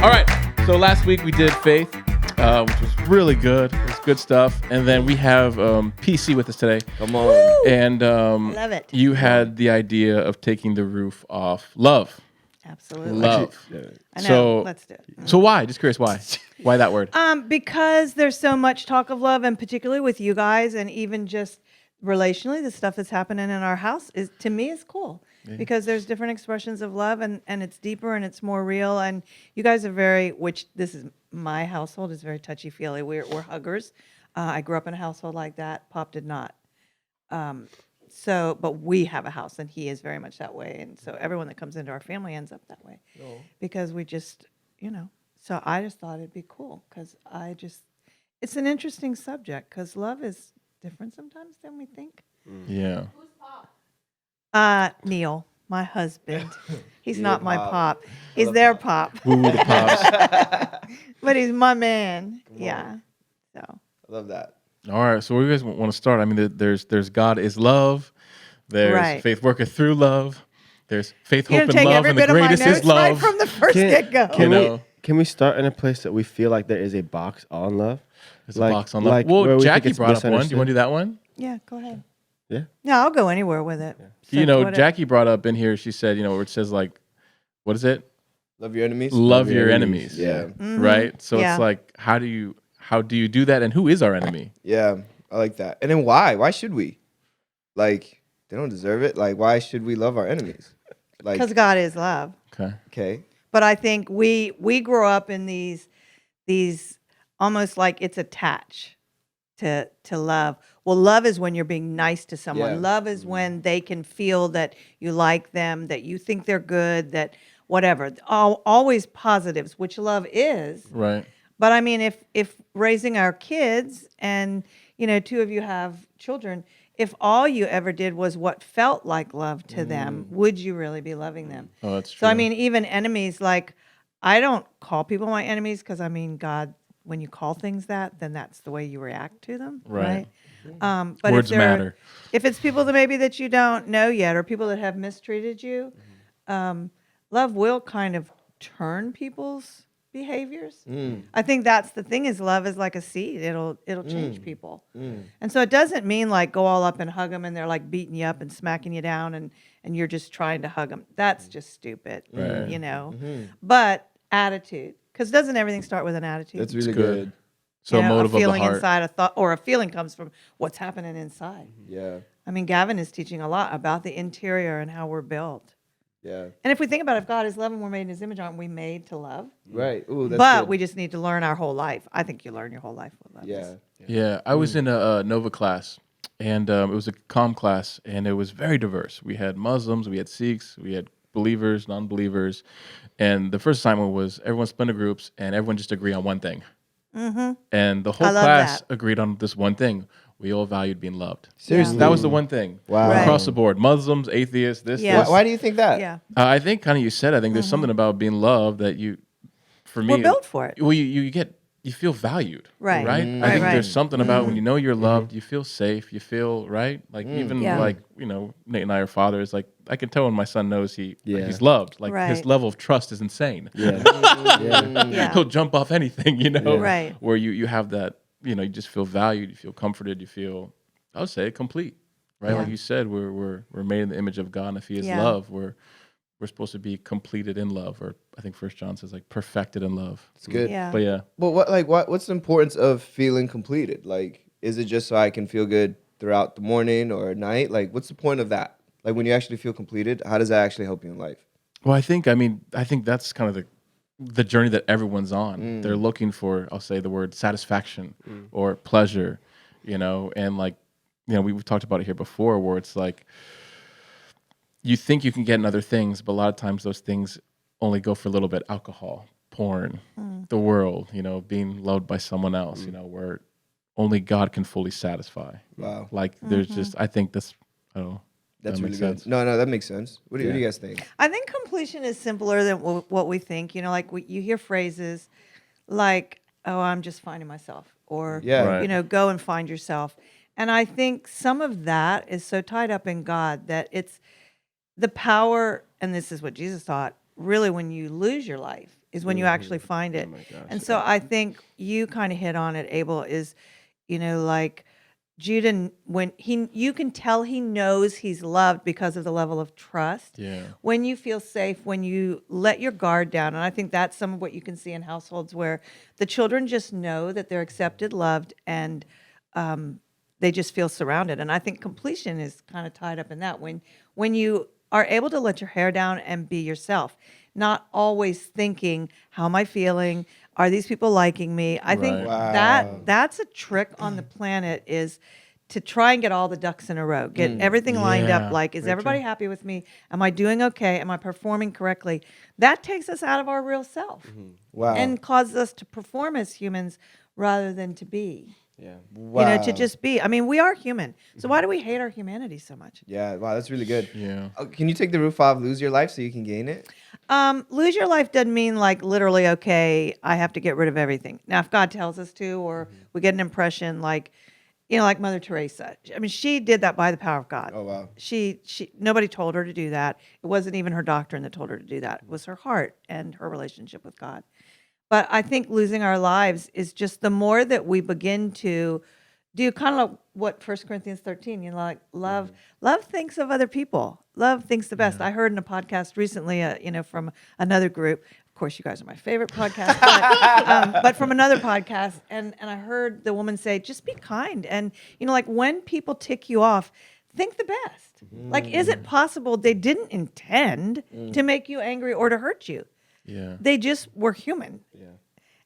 All right. So last week we did faith, which was really good. It was good stuff. And then we have PC with us today. Come on. Woo! And Love it. you had the idea of taking the roof off. Love. Absolutely. Love. I know. So, Let's do it. So why? Just curious why. Why that word? Because there's so much talk of love, and particularly with you guys, and even just relationally, the stuff that's happening in our house is, to me, is cool. Yeah. Because there's different expressions of love, and it's deeper and it's more real. And you guys are very, which this is my household, is very touchy feely. We're huggers. I grew up in a household like that. Pop did not. But we have a house, and he is very much that way. And so everyone that comes into our family ends up that way, because we just, So I just thought it'd be cool, because it's an interesting subject, because love is different sometimes than we think. Yeah. Neil, my husband. He's not my pop. He's their pop. Woo the pops. But he's my man. Yeah. So. I love that. All right. So where do you guys want to start? I mean, there's God is love. There's faith worketh through love. There's faith, hope, and love, and the greatest is love. Right from the first get-go. Can we start in a place that we feel like there is a box on love? There's a box on love. Well, Jackie brought up one. Do you want to do that one? Yeah, go ahead. Yeah. No, I'll go anywhere with it. Yeah. So, Jackie brought up in here, she said, where it says like, what is it? Love your enemies. Love your enemies. Yeah. Mm-hmm. Right? So it's like, how do you do that, and who is our enemy? Yeah, I like that. And then why? Why should we? Like, they don't deserve it. Like, why should we love our enemies? Like, because God is love. Okay. But I think we grow up in these almost like it's attached to love. Well, love is when you're being nice to someone. Yeah. Love is when they can feel that you like them, that you think they're good, that whatever. Always positives, which love is. Right. But I mean, if raising our kids, and two of you have children, if all you ever did was what felt like love to them, would you really be loving them? Oh, that's true. So I mean, even enemies, like, I don't call people my enemies, because I mean, God, when you call things that, then that's the way you react to them, right? But words matter. If it's people that you don't know yet, or people that have mistreated you, love will kind of turn people's behaviors. I think that's the thing, is love is like a seed. It'll change people. And so it doesn't mean like go all up and hug them and they're like beating you up and smacking you down and you're just trying to hug them. That's just stupid, But attitude, because doesn't everything start with an attitude? That's really good. So a motive a feeling of the heart. inside, a thought, or a feeling comes from what's happening inside. Yeah. I mean, Gavin is teaching a lot about the interior and how we're built. Yeah. And if we think about it, if God is love and we're made in his image, aren't we made to love? Right. Ooh, that's but good. we just need to learn our whole life. I think you learn your whole life with love. Yeah. Yeah. I was in a Nova class, and it was a comm class, and it was very diverse. We had Muslims, we had Sikhs, we had believers, non-believers. And the first assignment was everyone split into groups, and everyone just agreed on one thing. And the whole class agreed on this one thing. We all valued being loved. Seriously? That was the one thing. Wow. Right. Across the board. Muslims, atheists, this. Why do you think that? Yeah. I think kind of you said, I think there's something about being loved that for me. We're built for it. Well, you feel valued. Right. Right? Mm. I think Right. there's something about when you know you're loved, you feel safe, you feel, right? Like even Yeah. like, Nate and I are fathers. Like I can tell when my son knows like, he's loved. Like his Right. level of trust is insane. Yeah. Yeah. He'll jump off anything, Right. Where you have that, you just feel valued, you feel comforted, you feel, I would say, complete, right? Yeah. Like you said, we're made in the image of God, and if He is Yeah. love, we're supposed to be completed in love, or I think 1 John says like perfected in love. It's good. Yeah. But yeah, But what's the importance of feeling completed? Like, is it just so I can feel good throughout the morning or at night? Like, what's the point of that? Like, when you actually feel completed, how does that actually help you in life? well, I think that's kind of the journey that everyone's on. They're looking for, I'll say the word satisfaction or pleasure, and like, we've talked about it here before, where it's like, you think you can get in other things, but a lot of times those things only go for a little bit. Alcohol, porn, the world, being loved by someone else, where only God can fully satisfy. Wow. Like there's just, I think that's, I don't know. That's that really makes good. sense. No, that makes sense. What do you guys think? I think completion is simpler than what we think. Like you hear phrases like, "Oh, I'm just finding myself," or Yeah. Right. Go and find yourself. And I think some of that is so tied up in God that it's the power, and this is what Jesus taught, really when you lose your life is when you actually find it. my gosh, And so I think you kind of hit on it, Abel, is, like Judah, you can tell he knows he's loved because of the level of trust. Yeah. When you feel safe, when you let your guard down. And I think that's some of what you can see in households where the children just know that they're accepted, loved, and they just feel surrounded. And I think completion is kind of tied up in that. When you are able to let your hair down and be yourself, not always thinking, how am I feeling? Are these people liking me? I think Right. Wow. that's a trick on the planet, is to try and get all the ducks in a row, get everything lined up. Yeah, Like, is everybody happy with me? Am I doing okay? Am I performing correctly? That takes us out of our real self Wow. and causes us to perform as humans rather than to be. Yeah. Wow. To just be. I mean, we are human. So why do we hate our humanity so much? Yeah. Wow. That's really good. Yeah. Can you take the roof off, lose your life so you can gain it? Lose your life doesn't mean like literally, okay, I have to get rid of everything. Now, if God tells us to, or we get an impression like, like Mother Teresa. I mean, she did that by the power of God. Oh, wow. She nobody told her to do that. It wasn't even her doctrine that told her to do that. It was her heart and her relationship with God. But I think losing our lives is just the more that we begin to do kind of like what 1 Corinthians 13, like love thinks of other people. Love thinks the best. I heard in a podcast recently, from another group. Of course, you guys are my favorite podcast, but from another podcast. And I heard the woman say, just be kind. And, like when people tick you off, think the best. Like, is it possible they didn't intend to make you angry or to hurt you? Yeah. They just were human. Yeah.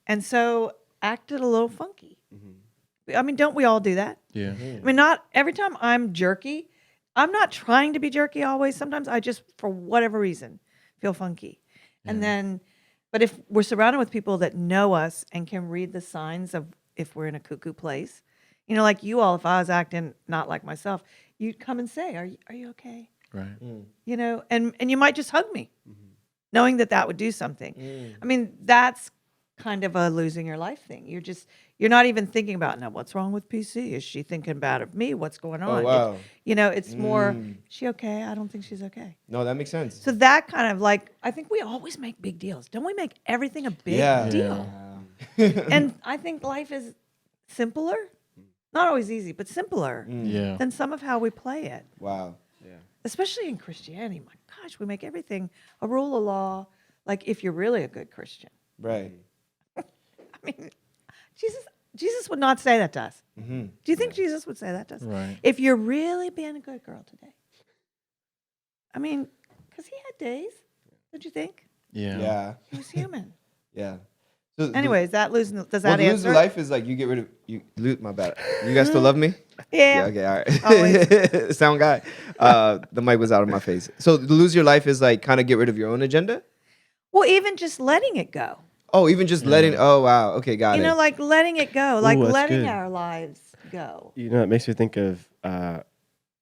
And so acted a little funky. I mean, don't we all do that? Yeah. I mean, not every time I'm jerky. I'm not trying to be jerky always. Sometimes I just, for whatever reason, feel funky. And then, but if we're surrounded with people that know us and can read the signs of if we're in a cuckoo place, like you all, if I was acting not like myself, you'd come and say, are you okay? Right. And you might just hug me, knowing that would do something. I mean, that's kind of a losing your life thing. You're not even thinking about, now what's wrong with PC? Is she thinking bad of me? What's going on? wow. It's more, is she okay? I don't think she's okay. No, that makes sense. So that kind of like, I think we always make big deals. Don't we make everything a big Yeah. deal? And I think life is simpler, not always easy, but simpler Yeah. than some of how we play it. Wow. Especially in Christianity. My gosh, we make everything a rule of law, like if you're really a good Christian. Right. I mean, Jesus would not say that to us. Do you think Jesus would say that to us? Right. If you're really being a good girl today. I mean, because he had days, don't you think? Yeah. Yeah. He was human. Yeah. So Anyways, does that lose answer? the life is like you get rid of you lose my bad. You guys still love me? Yeah. Okay, all right. Always. Sound guy. The mic was out of my face. So lose your life is like kind of get rid of your own agenda? Well, even just letting it go. Oh, even just letting oh wow. Okay, got it. Like letting it go, like that's letting good. our lives go. It makes me think of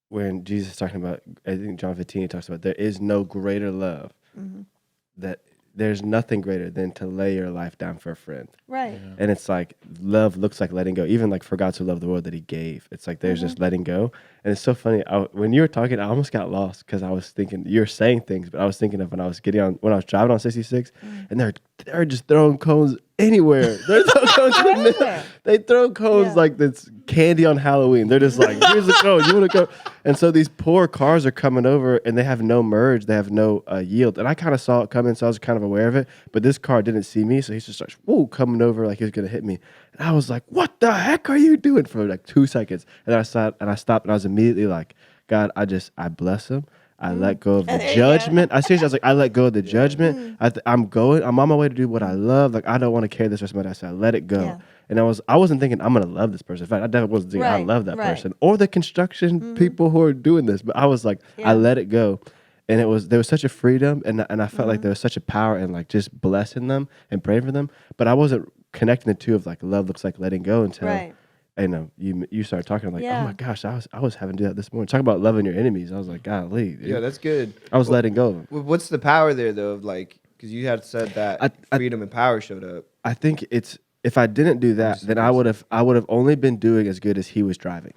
when Jesus is talking about, I think John 15, he talks about there is no greater love, that there's nothing greater than to lay your life down for a friend. Right. And it's like love looks like letting go. Even like for God to love the world that he gave. It's like there's just letting go. And it's so funny. When you were talking, I almost got lost because I was thinking, you're saying things, but I was thinking of when I was driving on 66 and they're just throwing cones anywhere. They're throwing cones in the middle. Everywhere. They throw cones like it's candy on Halloween. They're just like, here's the cone. You want to go? And so these poor cars are coming over and they have no merge. They have no yield. And I kind of saw it coming, so I was kind of aware of it. But this car didn't see me, so he just starts, coming over like he was going to hit me. And I was like, what the heck are you doing for like 2 seconds? And I stopped and I was immediately like, God, I bless him. I let go of the judgment. I was like, I let go of the judgment. I'm on my way to do what I love. Like, I don't want to carry this rest of my life. I said, I let it go. Yeah. And I wasn't thinking I'm going to love this person. In fact, I definitely wasn't thinking I Right, love that right. person or the construction people who are doing this. But I was like, Yeah. I let it go. And there was such a freedom and I felt like there was such a power in like just blessing them and praying for them. But I wasn't connecting the two of like love looks like letting go until Right. you started talking. I'm like, Yeah. oh my gosh, I was having to do that this morning. Talk about loving your enemies. I was like, golly, dude. Yeah, that's good. I was letting go of them. What's the power there though of like because you had said that freedom and power showed up. I think it's if I didn't do that, then I would have only been doing as good as he was driving.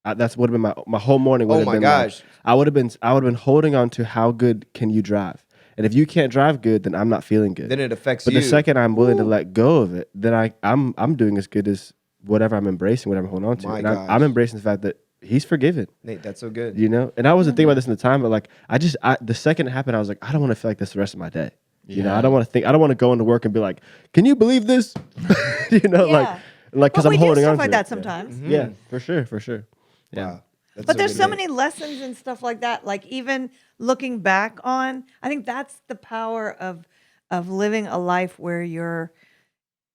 That's would have been my whole morning. Oh my gosh. I would have been holding on to how good can you drive, And if you can't drive good, then I'm not feeling good. Then it affects But you. the second I'm willing to let go of it, then I'm doing as good as whatever I'm embracing, whatever I'm holding on to. My And I'm gosh. embracing the fact that he's forgiven. Nate, that's so good. And I wasn't thinking about this in the time, but like the second it happened, I was like, I don't want to feel like this the rest of my day. I don't want to go into work and be like, can you believe this? Like because I'm holding on to like it. that sometimes. Yeah, for sure. Yeah. Wow. That's But there's good, so Nate. many lessons and stuff like that. Like even looking back on, I think that's the power of living a life where you're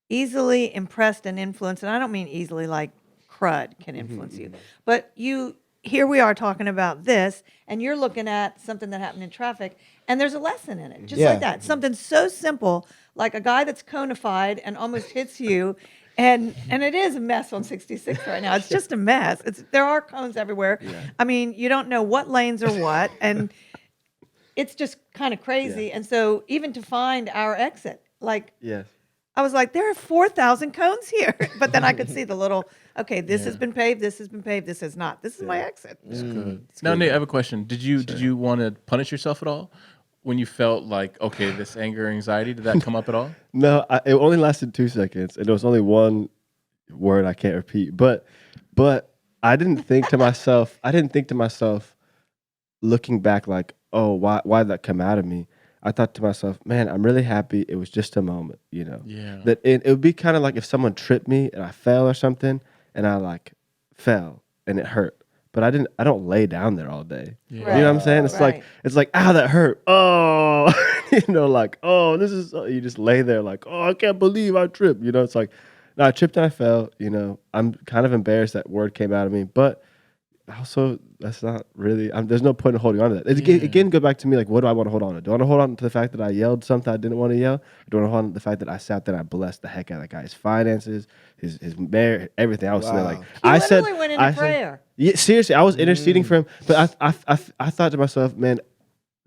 easily impressed and influenced. And I don't mean easily like crud can influence you, but here we are talking about this, and you're looking at something that happened in traffic, and there's a lesson in it, just Yeah. like that. Something so simple, like a guy that's conified and almost hits you. And it is a mess on 66 right now. It's just a mess. There are cones everywhere. I mean, you don't know what lanes are what, and it's just kind of crazy. And so even to find our exit, like Yes. I was like, there are 4,000 cones here. But then I could see the little, okay, this has been paved, this has been paved, this has not. This is my exit. Good. Now, Nate, I have a question. Did you want to punish yourself at all when you felt like, okay, this anger, anxiety? Did that come up at all? No, it only lasted 2 seconds, and there was only one word I can't repeat. But I didn't think to myself. Looking back, like, oh, why did that come out of me? I thought to myself, man, I'm really happy. It was just a moment, Yeah. That it would be kind of like if someone tripped me and I fell or something, and I like fell and it hurt. But I don't lay down there all day. Yeah. You know what I'm saying? It's Right. like, ow, that hurt. Oh, like, oh, this is, you just lay there like, oh, I can't believe I tripped. It's like, no, I tripped and I fell. I'm kind of embarrassed that word came out of me, but also that's not really, there's no point in holding on to that. Again, go back to me, like, what do I want to hold on to? Do I want to hold on to the fact that I yelled something I didn't want to yell? Or do I want to hold on to the fact that I sat there and I blessed the heck out of that guy, his finances, his marriage, everything? I was sitting there like, Wow. You literally went into prayer. Yeah, seriously, I was interceding for him, but I thought to myself, man,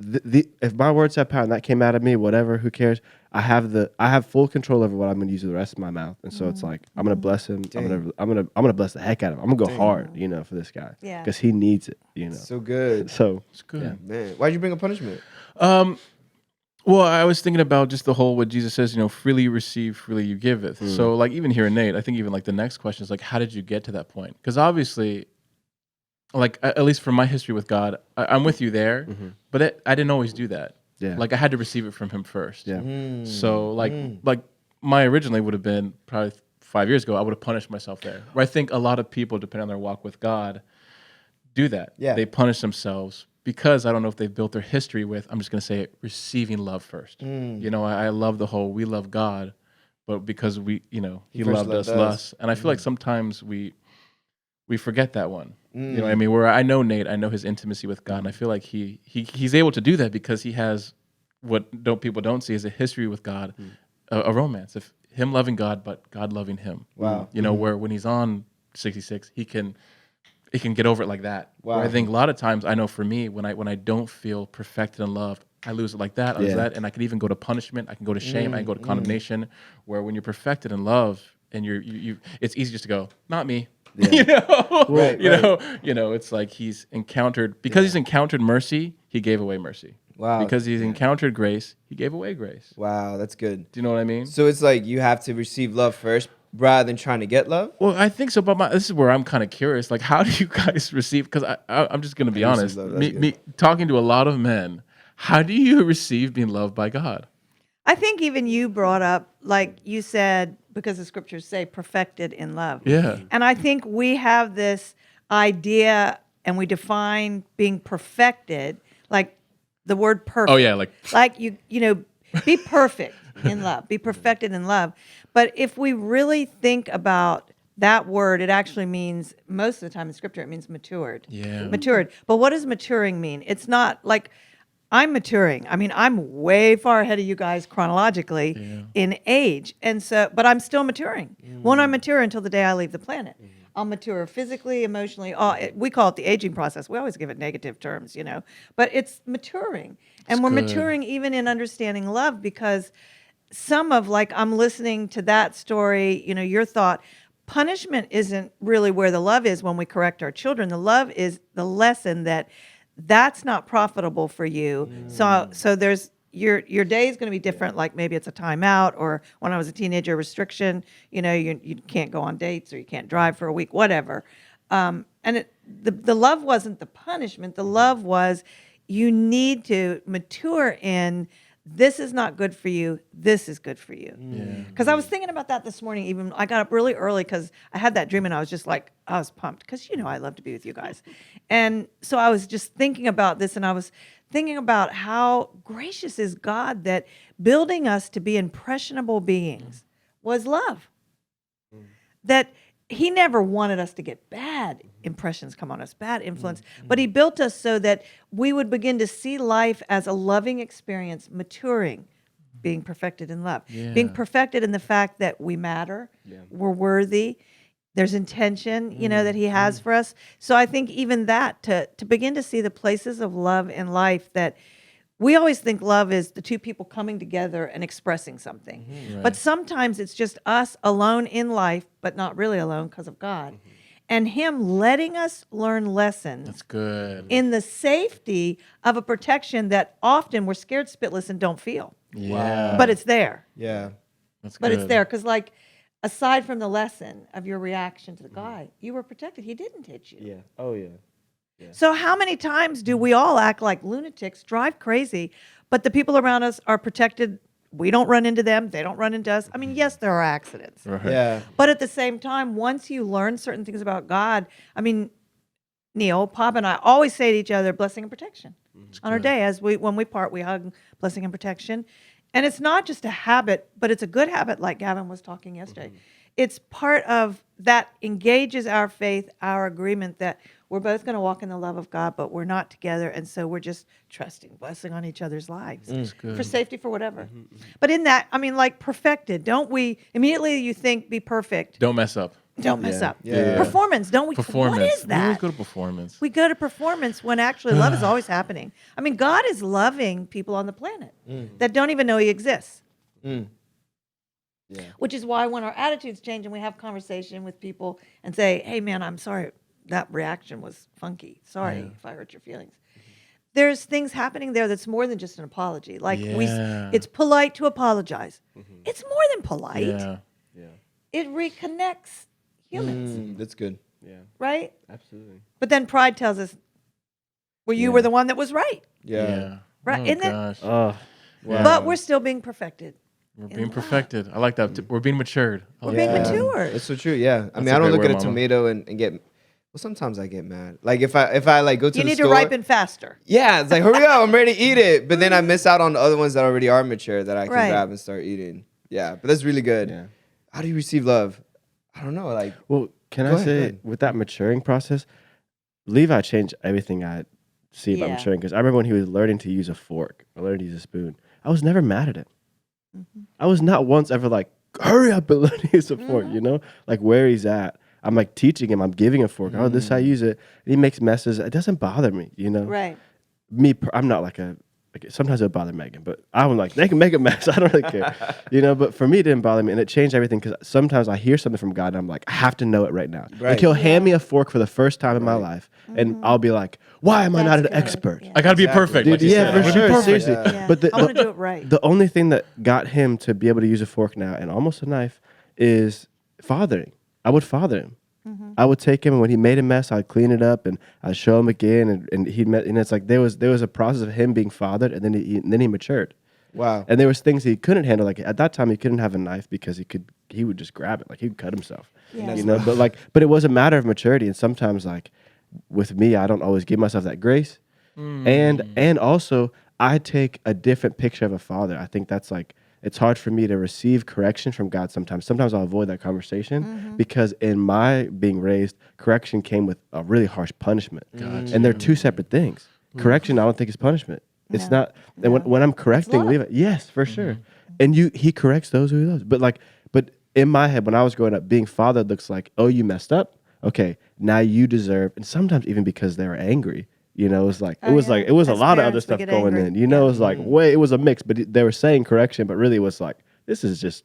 if my words have power and that came out of me, whatever, who cares? I have full control over what I'm going to use with the rest of my mouth, and so it's like I'm going to bless him. I'm gonna bless the heck out of him. I'm going to go hard, for this guy, Yeah. because he needs it, So good. So It's good. Man, why'd you bring up punishment? Well, I was thinking about just the whole what Jesus says, freely you receive, freely you giveth. So, like, even here in Nate, I think even like the next question is like, how did you get to that point? Because obviously, like at least from my history with God, I'm with you there, but I didn't always do that. Yeah. Like I had to receive it from Him first. yeah, So like my originally would have been probably 5 years ago, I would have punished myself there. Where I think a lot of people, depending on their walk with God, do that. Yeah. They punish themselves because I don't know if they've built their history with, I'm just going to say it, receiving love first. I love the whole, we love God, but because He first loved us loved us. less. And I feel like sometimes we forget that one. You know what I mean? Where I know Nate, I know his intimacy with God, and I feel like he's able to do that because he has what people don't see is a history with God, a romance of him loving God, but God loving him. Wow. Where when he's on 66, he can get over it like that. Wow. Where I think a lot of times, I know for me, when I don't feel perfected and loved, I lose it like that. I lose that, and I can even go to punishment. I can go to shame. I can go to condemnation. Where when you're perfected in love, and it's easy just to go, not me. Yeah. Right, It's like he's encountered mercy, he gave away mercy. Wow. Because he's encountered grace, he gave away grace. Wow, that's good. Do you know what I mean? So it's like you have to receive love first rather than trying to get love? Well, I think so, but this is where I'm kind of curious. Like, how do you guys receive? Because I'm just going to be I receive honest. love, that's Me talking to a lot of men, how do you receive being loved by God? I think even you brought up, like you said, because the scriptures say perfected in love. Yeah. And I think we have this idea and we define being perfected, like the word perfect. Oh yeah, like Be perfect in love, be perfected in love. But if we really think about that word, it actually means, most of the time in scripture, it means matured. Yeah. Matured. But what does maturing mean? It's not like I'm maturing. I mean, I'm way far ahead of you guys chronologically in age. And so, but I'm still maturing. Won't I mature until the day I leave the planet? I'll mature physically, emotionally. We call it the aging process. We always give it negative terms, but it's maturing. And we're good. maturing even in understanding love, because I'm listening to that story, your thought, punishment isn't really where the love is when we correct our children. The love is the lesson that's not profitable for you. So there's your day is going to be different. Like maybe it's a timeout, or when I was a teenager, restriction. You know, you can't go on dates, or you can't drive for a week, whatever. And the love wasn't the punishment. The love was, you need to mature in, this is not good for you. This is good for you. Because I was thinking about that this morning. Even I got up really early because I had that dream, and I was just like, I was pumped because I love to be with you guys. And so I was just thinking about this, and I was thinking about how gracious is God that building us to be impressionable beings was love. That he never wanted us to get bad impressions come on us, bad influence, but he built us so that we would begin to see life as a loving experience, maturing, being perfected in love, being perfected in the fact that we matter, we're worthy, there's intention, that he has for us. So I think even that, to begin to see the places of love in life, that we always think love is the two people coming together and expressing something. But sometimes it's just us alone in life, but not really alone because of God. And him letting us learn lessons. That's good. In the safety of a protection that often we're scared spitless and don't feel. Yeah. But it's there. Yeah. That's good. But it's there. Because aside from the lesson of your reaction to the guy, you were protected. He didn't hit you. Yeah. Oh yeah. So how many times do we all act like lunatics, drive crazy, but the people around us are protected? We don't run into them. They don't run into us. I mean, yes, there are accidents. Right. Yeah. But at the same time, once you learn certain things about God, I mean, Neil, Pop, and I always say to each other, blessing and protection. On our day, when we part, we hug blessing and protection. And it's not just a habit, but it's a good habit, like Gavin was talking yesterday. It's part of that engages our faith, our agreement that we're both going to walk in the love of God, but we're not together. And so we're just trusting, blessing on each other's lives for safety, for whatever. But in that, I mean, like perfected, don't we immediately you think be perfect. Don't mess up. Don't mess up. Yeah. Performance, don't we? Performance. What is We always that? go to performance. We go to performance when actually love is always happening. I mean, God is loving people on the planet that don't even know he exists. Yeah. Which is why when our attitudes change and we have conversation with people and say, hey, man, I'm sorry, that reaction was funky. Sorry if I hurt your feelings. There's things happening there that's more than just an apology. Like it's polite to apologize. It's more than polite. Yeah. It reconnects humans, That's good. Yeah, right? absolutely. But then pride tells us, well, you were the one that was right. Yeah. Right. Oh, Isn't it? gosh. Oh, wow. But we're still being perfected. We're in being love. perfected. I like that. We're being matured. I We're like being that. mature. That's so true. Yeah. I mean, a I don't great look at word, a Mama. tomato and get. Well, sometimes I get mad. Like if I like go to You the need store. to ripen faster. Yeah, it's like hurry up, I'm ready to eat it. But then I miss out on the other ones that already are mature that I can Right. grab and start eating. Yeah, but that's really good. Yeah. How do you receive love? I don't know. Like Well, can Go I ahead, go say ahead. with that maturing process, Levi changed everything I see about Yeah. maturing. Because I remember when he was learning to use a fork or learning to use a spoon, I was never mad at him. I was not once ever like, hurry up and learn to use a fork, like where he's at. I'm like teaching him, I'm giving a fork. Oh, this is how you use it. And he makes messes. It doesn't bother me, Right. I'm not like sometimes it would bother Megan, but I'm like, they can make a mess. I don't really care, but for me, it didn't bother me. And it changed everything because sometimes I hear something from God and I'm like, I have to know it right now. Right. Like he'll hand me a fork for the first time in my life and I'll be like, why am I not an That's good. expert? Yeah. I gotta be Exactly. perfect. Dude, like you yeah, said. for I wanna be sure. perfect. Seriously. Yeah. But I want to do it right. the only thing that got him to be able to use a fork now and almost a knife is fathering. I would father him. I would take him, and when he made a mess, I'd clean it up, and I'd show him again, and it's like there was a process of him being fathered, and then he matured. wow. And there was things he couldn't handle. Like at that time, he couldn't have a knife because he would just grab it, like he'd cut himself. Yeah. But it was a matter of maturity, and sometimes like with me, I don't always give myself that grace, and also I take a different picture of a father. I think that's like. It's hard for me to receive correction from God sometimes. Sometimes I'll avoid that conversation because in my being raised, correction came with a really harsh punishment. And they're two separate things. Correction, I don't think is punishment. It's No. not. And when I'm correcting love. Levi, yes, for sure. And he corrects those who he loves. But in my head, when I was growing up, being fathered looks like, oh, you messed up. Okay, now you deserve. And sometimes even because they were angry. It was like Oh, it was yeah. like it was a As lot of parents, other we stuff get going angry. in. It was like it was a mix, but they were saying correction, but really it was like this is just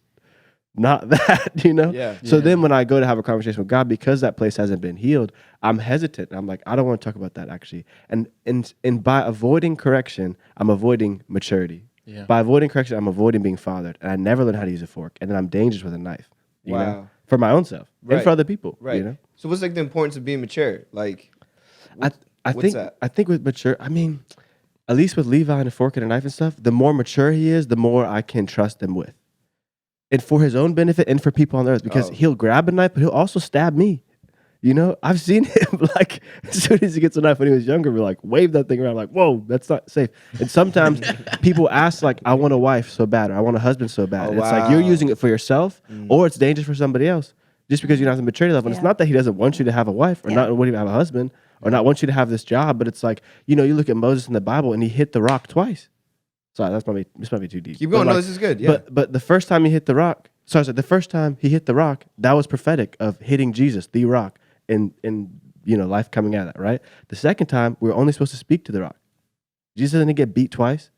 not that, Yeah. So then when I go to have a conversation with God, because that place hasn't been healed, I'm hesitant. I'm like, I don't want to talk about that actually. And by avoiding correction, I'm avoiding maturity. Yeah. By avoiding correction, I'm avoiding being fathered, and I never learn how to use a fork, and then I'm dangerous with a knife. You know, Wow. for my own self and Right. for other people. Right. You know, So what's like the importance of being mature? Like, what's that? I think with mature, I mean, at least with Levi and a fork and a knife and stuff, the more mature he is, the more I can trust him with, and for his own benefit and for people on the earth, because he'll grab a knife, but he'll also stab me. You know, I've seen him like as soon as he gets a knife when he was younger, we like wave that thing around like, whoa, that's not safe. And sometimes people ask like, I want a wife so bad, or I want a husband so bad. Oh, And it's like you're wow. using it for yourself, or it's dangerous for somebody else, just because you don't have the maturity level. And Yeah. it's not that he doesn't want you to have a wife, or Yeah. not want you to have a husband, or not want you to have this job, but it's like, you know, you look at Moses in the Bible and he hit the rock twice. Sorry, this might be too deep. Keep But going. No, like, this is good. Yeah. But the first time he hit the rock, the first time he hit the rock, that was prophetic of hitting Jesus, the rock, and you know, life coming out of that, right? The second time, we were only supposed to speak to the rock. Jesus didn't get beat twice.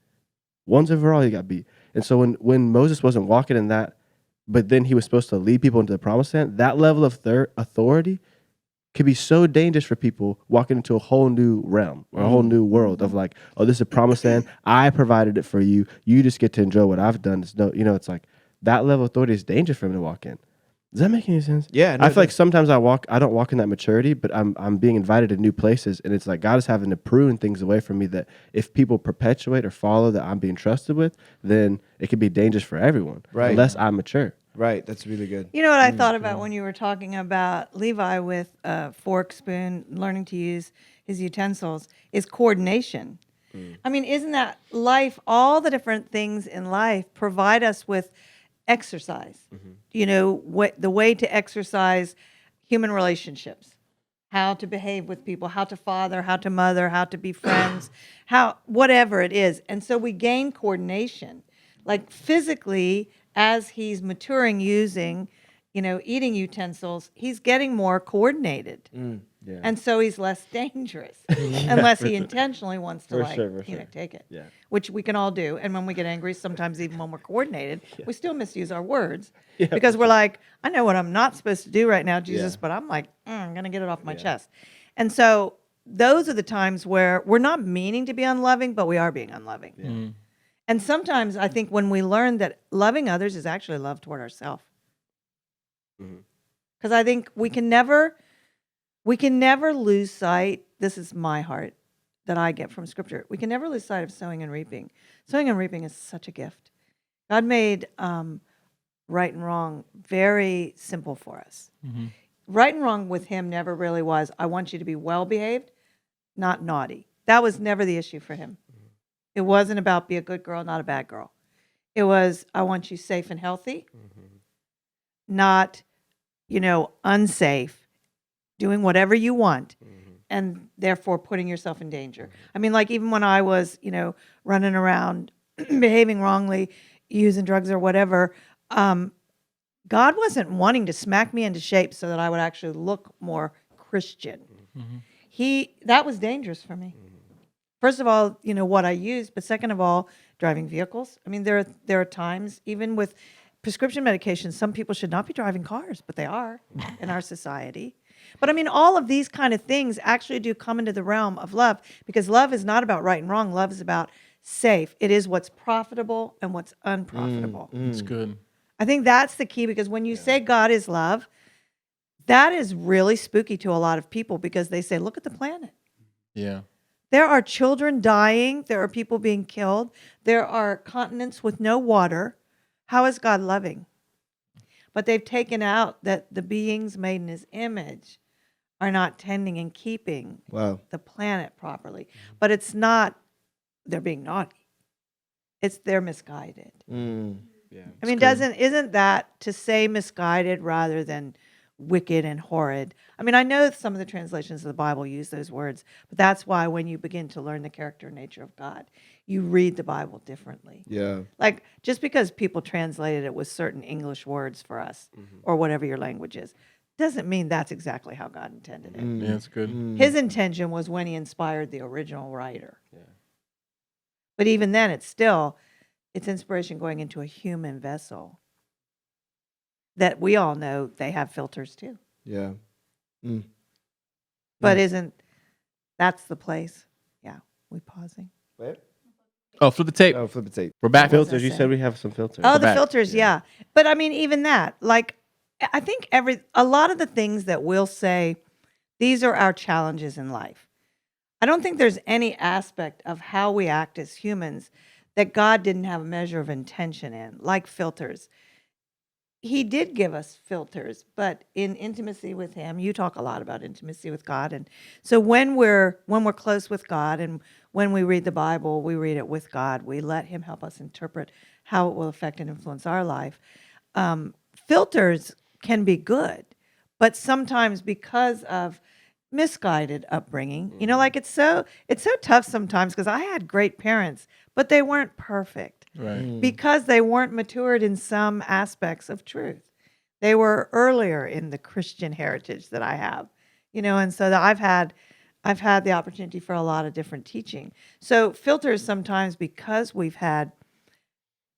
Once and for all, he got beat. And so when Moses wasn't walking in that, but then he was supposed to lead people into the promised land, that level of authority could be so dangerous for people walking into a whole new realm or a whole new world of like, oh, this is a promised land. I provided it for you. You just get to enjoy what I've done. It's no, you know, it's like that level of authority is dangerous for him to walk in. Does that make any sense? Yeah, no, I it feel like does. sometimes I don't walk in that maturity, but I'm being invited to new places, and it's like God is having to prune things away from me that if people perpetuate or follow that I'm being trusted with, then it could be dangerous for everyone, Right. unless I'm mature. Right. That's really good. You know what I thought about when you were talking about Levi with a fork, spoon, learning to use his utensils is coordination. I mean, isn't that life? All the different things in life provide us with exercise. You know, the way to exercise human relationships, how to behave with people, how to father, how to mother, how to be friends, how whatever it is. And so we gain coordination, like physically as he's maturing using, you know, eating utensils, he's getting more coordinated. Yeah. And so he's less dangerous, unless he intentionally wants to, For like, sure, for you know, sure. take it. Yeah. Which we can all do. And when we get angry, sometimes even when we're coordinated, we still misuse our words Yeah, because we're like, I know what I'm not supposed to do right now, Jesus, Yeah. but I'm like, I'm going to get it off my chest. And so those are the times where we're not meaning to be unloving, but we are being unloving. And sometimes I think when we learn that loving others is actually love toward ourselves. Because I think we can never lose sight. This is my heart that I get from Scripture. We can never lose sight of sowing and reaping. Sowing and reaping is such a gift. God made right and wrong very simple for us. Right and wrong with Him never really was, I want you to be well behaved, not naughty. That was never the issue for Him. It wasn't about be a good girl, not a bad girl. It was, I want you safe and healthy, not, you know, unsafe, doing whatever you want, and therefore putting yourself in danger. I mean, like even when I was, you know, running around, behaving wrongly, using drugs or whatever, God wasn't wanting to smack me into shape so that I would actually look more Christian. That was dangerous for me. First of all, you know, what I used, but second of all, driving vehicles. I mean, there are times, even with prescription medications, some people should not be driving cars, but they are in our society. But I mean, all of these kind of things actually do come into the realm of love, because love is not about right and wrong. Love is about safe. It is what's profitable and what's unprofitable. It's good. I think that's the key, because when you say God is love, that is really spooky to a lot of people, because they say, look at the planet. Yeah. There are children dying. There are people being killed. There are continents with no water. How is God loving? But they've taken out that the beings made in His image are not tending and keeping the planet properly. But it's not they're being naughty. It's they're misguided. Yeah. I mean, good. isn't that to say misguided rather than wicked and horrid? I mean, I know some of the translations of the Bible use those words, but that's why when you begin to learn the character and nature of God, you read the Bible differently. Yeah. Like, just because people translated it with certain English words for us, or whatever your language is, doesn't mean that's exactly how God intended it. Yeah, it's good. His intention was when He inspired the original writer. But even then, it's inspiration going into a human vessel that we all know they have filters too. Yeah. But that's the place? Yeah, we pausing. Wait. Oh, flip the tape. Oh, flip the tape. We're back. Filters. You say? said we have some filters. Oh, the back. filters, yeah. But I mean, even that, like, I think a lot of the things that we'll say, these are our challenges in life. I don't think there's any aspect of how we act as humans that God didn't have a measure of intention in, like filters. He did give us filters, but in intimacy with him, you talk a lot about intimacy with God. And so when we're close with God and when we read the Bible, we read it with God. We let him help us interpret how it will affect and influence our life. Filters can be good, but sometimes because of misguided upbringing, like it's so tough sometimes because I had great parents, but they weren't perfect. Right. Because they weren't matured in some aspects of truth. They were earlier in the Christian heritage that I have, and so that I've had the opportunity for a lot of different teaching. So filters sometimes because we've had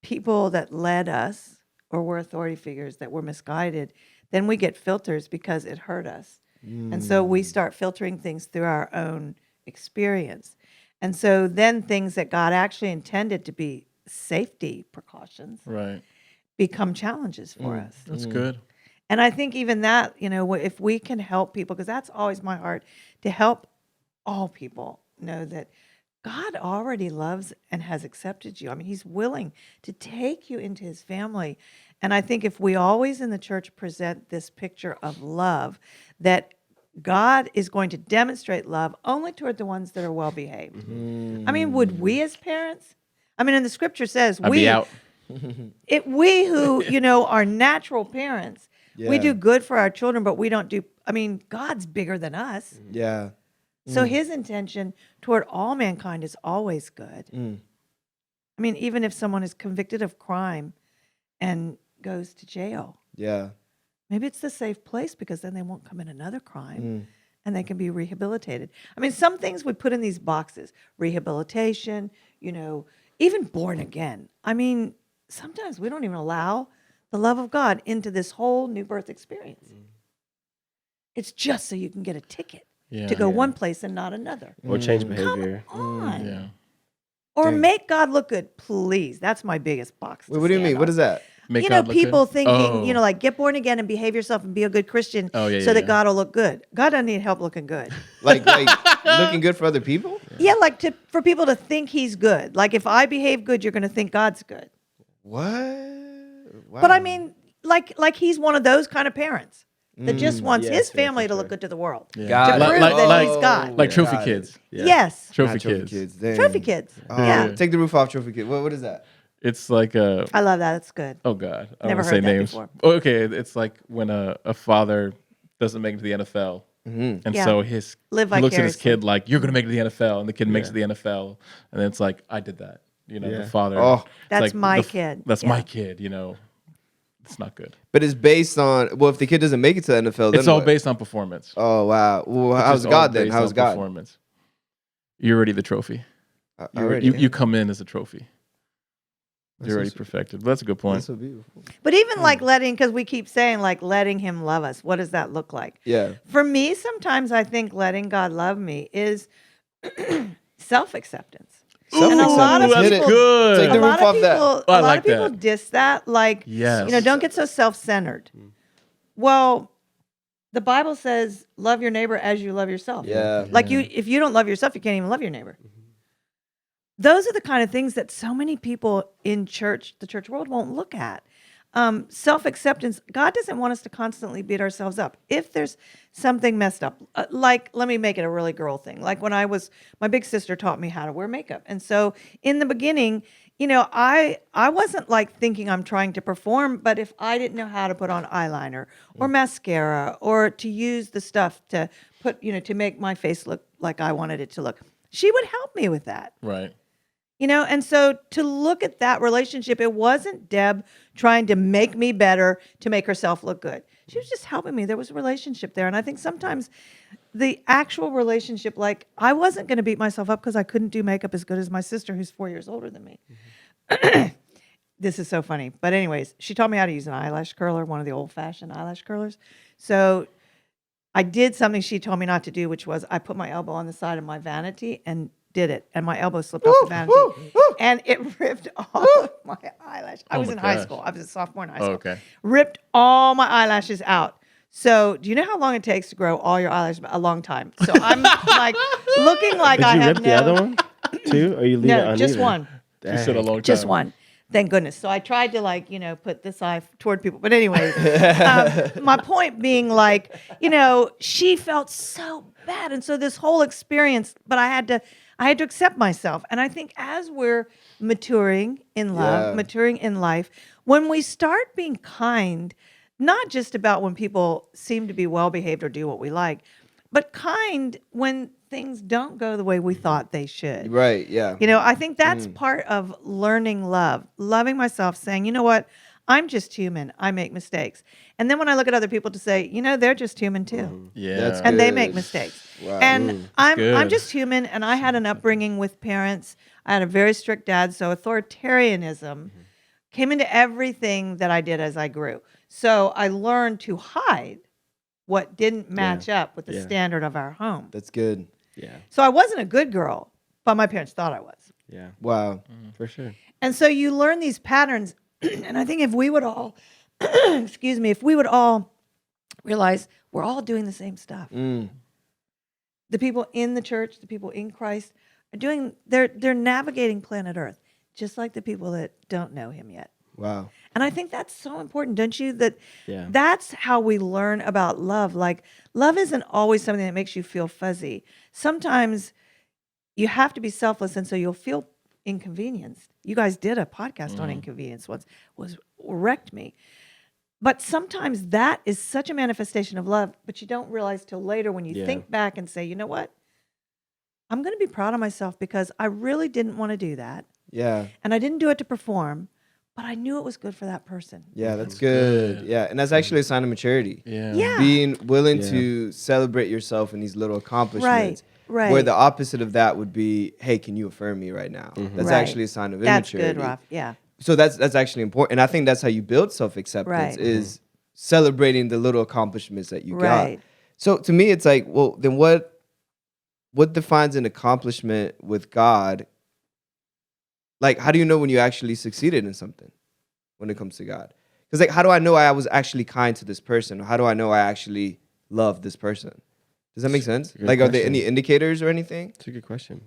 people that led us or were authority figures that were misguided, then we get filters because it hurt us. And so we start filtering things through our own experience. And so then things that God actually intended to be safety precautions Right. become challenges for us. That's good. And I think even that, if we can help people, because that's always my heart, to help all people know that God already loves and has accepted you. I mean, he's willing to take you into his family. And I think if we always in the church present this picture of love, that God is going to demonstrate love only toward the ones that are well behaved. I mean, would we as parents? I mean, and the scripture says I'll be out. we who, are natural parents, we Yeah. do good for our children, but we don't do, I mean, God's bigger than us. Yeah. So his intention toward all mankind is always good. I mean, even if someone is convicted of crime and goes to jail, Yeah. maybe it's the safe place because then they won't commit another crime and they can be rehabilitated. I mean, some things we put in these boxes, rehabilitation, even born again. I mean, sometimes we don't even allow the love of God into this whole new birth experience. It's just so you can get a ticket Yeah. to go one place and not another. Or change behavior. Come on. Yeah. Or Dang. make God look good, please. That's my biggest box. Wait, what do you mean? What is that? Make God look People good? thinking, Oh. like get born again and behave yourself and be a good Christian Oh, yeah, so yeah, that yeah. God will look good. God doesn't need help looking good. Like looking good for other people? Yeah, like for people to think he's good. Like if I behave good, you're going to think God's good. What? Wow. But I mean, like he's one of those kind of parents that just wants yes, his yeah, family for to look sure. good to the world. Yeah. Got To it. prove that he's God. Like trophy got it. kids. Yeah. Yes. Trophy Not kids. Dang. Trophy kids. Oh, Yeah. Take the roof off, trophy kid. What is that? It's like a I love that. It's good. oh god, I don't Never want to say heard that names. before. Oh, okay, it's like when a father doesn't make it to the NFL, and Yeah. so Live he looks at his vicariously. kid like you're gonna make it to the NFL, and the kid makes Yeah. it to the NFL, and then it's like I did that. Yeah. The father. Oh. it's That's like my kid. That's Yeah. my kid. It's not good. But it's based on, well, if the kid doesn't make it to the NFL, then It's all what? based on performance. Oh, wow. Well, It's how's just all God then? based How's on God? Performance. You're already the trophy. Already, You come in as a trophy. That's You're already so- perfected. That's a good point. That's so beautiful. But even like because we keep saying like letting him love us, what does that look like? Yeah. For me, sometimes I think letting God love me is self-acceptance. And a lot of Ooh, that's people, good. Take a the lot roof of off that. people, Oh, I a lot like of people that. diss that. Like, Yes. don't get so self-centered. Well, the Bible says, love your neighbor as you love yourself. Yeah. Like if you don't love yourself, you can't even love your neighbor. Those are the kind of things that so many people in the church world won't look at. Self-acceptance, God doesn't want us to constantly beat ourselves up. If there's something messed up, like let me make it a really girl thing. Like when my big sister taught me how to wear makeup. And so in the beginning, I wasn't like thinking I'm trying to perform, but if I didn't know how to put on eyeliner or mascara or to use the stuff to put, to make my face look like I wanted it to look, she would help me with that. Right. And so to look at that relationship, it wasn't Deb trying to make me better to make herself look good. She was just helping me. There was a relationship there. And I think sometimes the actual relationship, like I wasn't going to beat myself up because I couldn't do makeup as good as my sister who's 4 years older than me. This is so funny. But anyways, she taught me how to use an eyelash curler, one of the old fashioned eyelash curlers. So I did something she told me not to do, which was I put my elbow on the side of my vanity and did it, and my elbow slipped off the vanity, and it ripped all of my eyelash. I was my in high gosh. school. I was a sophomore in high Oh, school. okay. Ripped all my eyelashes out. So, do you know how long it takes to grow all your eyelashes? A long time. So I'm like looking like Did I you have rip the other one too, or you leave it no, uneven? just one. You said a long time. Just one. Thank goodness. So I tried to put this eye toward people. But anyways, my point being she felt so bad. And so this whole experience, but I had to accept myself. And I think as we're maturing in love, Yeah. maturing in life, when we start being kind, not just about when people seem to be well-behaved or do what we like, but kind when things don't go the way we thought they should. Right. Yeah. I think that's part of learning love, loving myself, saying, you know what, I'm just human. I make mistakes. And then when I look at other people to say, they're just human too. Yeah. That's And they good. make mistakes. Wow. And I'm good. just human, and I had an upbringing with parents. I had a very strict dad, so authoritarianism came into everything that I did as I grew. So I learned to hide what didn't match up with the Yeah. standard of our home. That's good. Yeah, So I wasn't a good girl, but my parents thought I was. yeah, Wow. for sure. And so you learn these patterns. And I think if we would all, if we would all realize we're all doing the same stuff. The people in the church, the people in Christ are doing, they're navigating planet Earth, just like the people that don't know him yet. Wow. And I think that's so important, don't you? Yeah. That's how we learn about love. Like, love isn't always something that makes you feel fuzzy. Sometimes you have to be selfless, and so you'll feel inconvenienced. You guys did a podcast on inconvenience once, wrecked me. But sometimes that is such a manifestation of love, but you don't realize till later when you Yeah. think back and say, you know what? I'm going to be proud of myself because I really didn't want to do that. Yeah. And I didn't do it to perform, but I knew it was good for that person. Yeah. That's good. good. Yeah. And that's actually a sign of maturity. Yeah. Yeah. Being willing Yeah. to celebrate yourself in these little accomplishments. Right. Where the opposite of that would be, hey, can you affirm me right now? That's Right. actually a sign of That's immaturity. good, Ralph. Yeah. So that's actually important. And I think that's how you build self-acceptance Right. is celebrating the little accomplishments that you Right. got. So to me, it's like, well, then what defines an accomplishment with God? Like, how do you know when you actually succeeded in something when it comes to God? Because like, how do I know I was actually kind to this person? Or how do I know I actually love this person? Does that make sense? a good Like, are there question. any indicators or anything? It's a good question.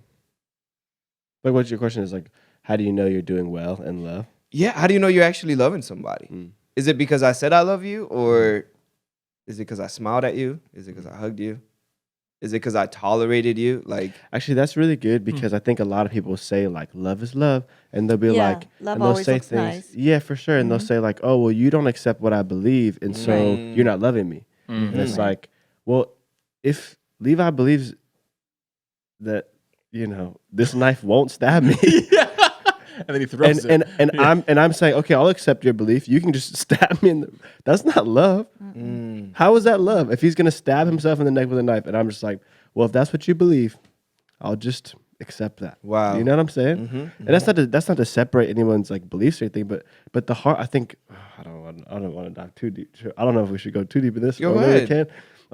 Like, what's your question? Is like, how do you know you're doing well in love? Yeah, how do you know you're actually loving somebody? Mm. Is it because I said I love you, or is it because I smiled at you? Is it because I hugged you? Is it because I tolerated you? Like, Actually, that's really good because I think a lot of people say like love is love, and they'll be Yeah, like, love and they'll always say looks things, nice. yeah, for sure, and they'll say like, oh, well, you don't accept what I believe, and so Right. you're not loving me. And it's Right. like, well, if Levi believes that this knife won't stab me, And then he throws and it. I'm saying, okay, I'll accept your belief. You can just stab me in the. That's not love. How is that love? If he's gonna stab himself in the neck with a knife, and I'm just like, well, if that's what you believe, I'll just accept that. Wow. You know what I'm saying? And that's not to separate anyone's like beliefs or anything, but the heart. I think I don't want to dive too deep. I don't know if we should go too deep in this. Go or maybe we ahead. can.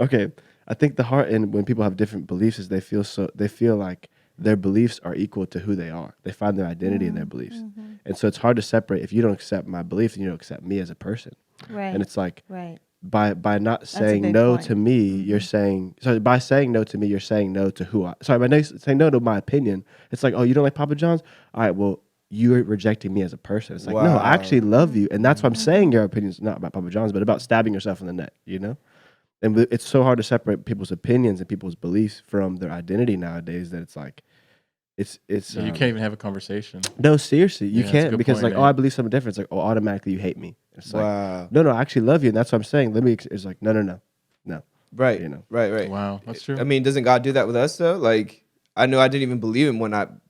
Okay. I think the heart and when people have different beliefs is they feel like their beliefs are equal to who they are. They find their identity in their beliefs. And so it's hard to separate. If you don't accept my belief, then you don't accept me as a person. Right. And it's like right. by not saying big no point. to me, you're saying by saying no to me, you're saying no to who I saying no to my opinion. It's like, oh, you don't like Papa John's? All right, well, you're rejecting me as a person. It's like, no, Wow. I actually love you. And that's why I'm saying your opinion's not about Papa John's, but about stabbing yourself in the neck, And it's so hard to separate people's opinions and people's beliefs from their identity nowadays that it's like, it's So you can't even have a conversation. no, seriously, you Yeah, that's a can't good because point, like, man. oh, I believe something different. It's like, oh, automatically you hate me. It's like, wow. no, I actually love you, and that's what I'm saying. It's like, no. Right. Right. Wow, that's true. I mean, doesn't God do that with us though? Like, I know I didn't even believe him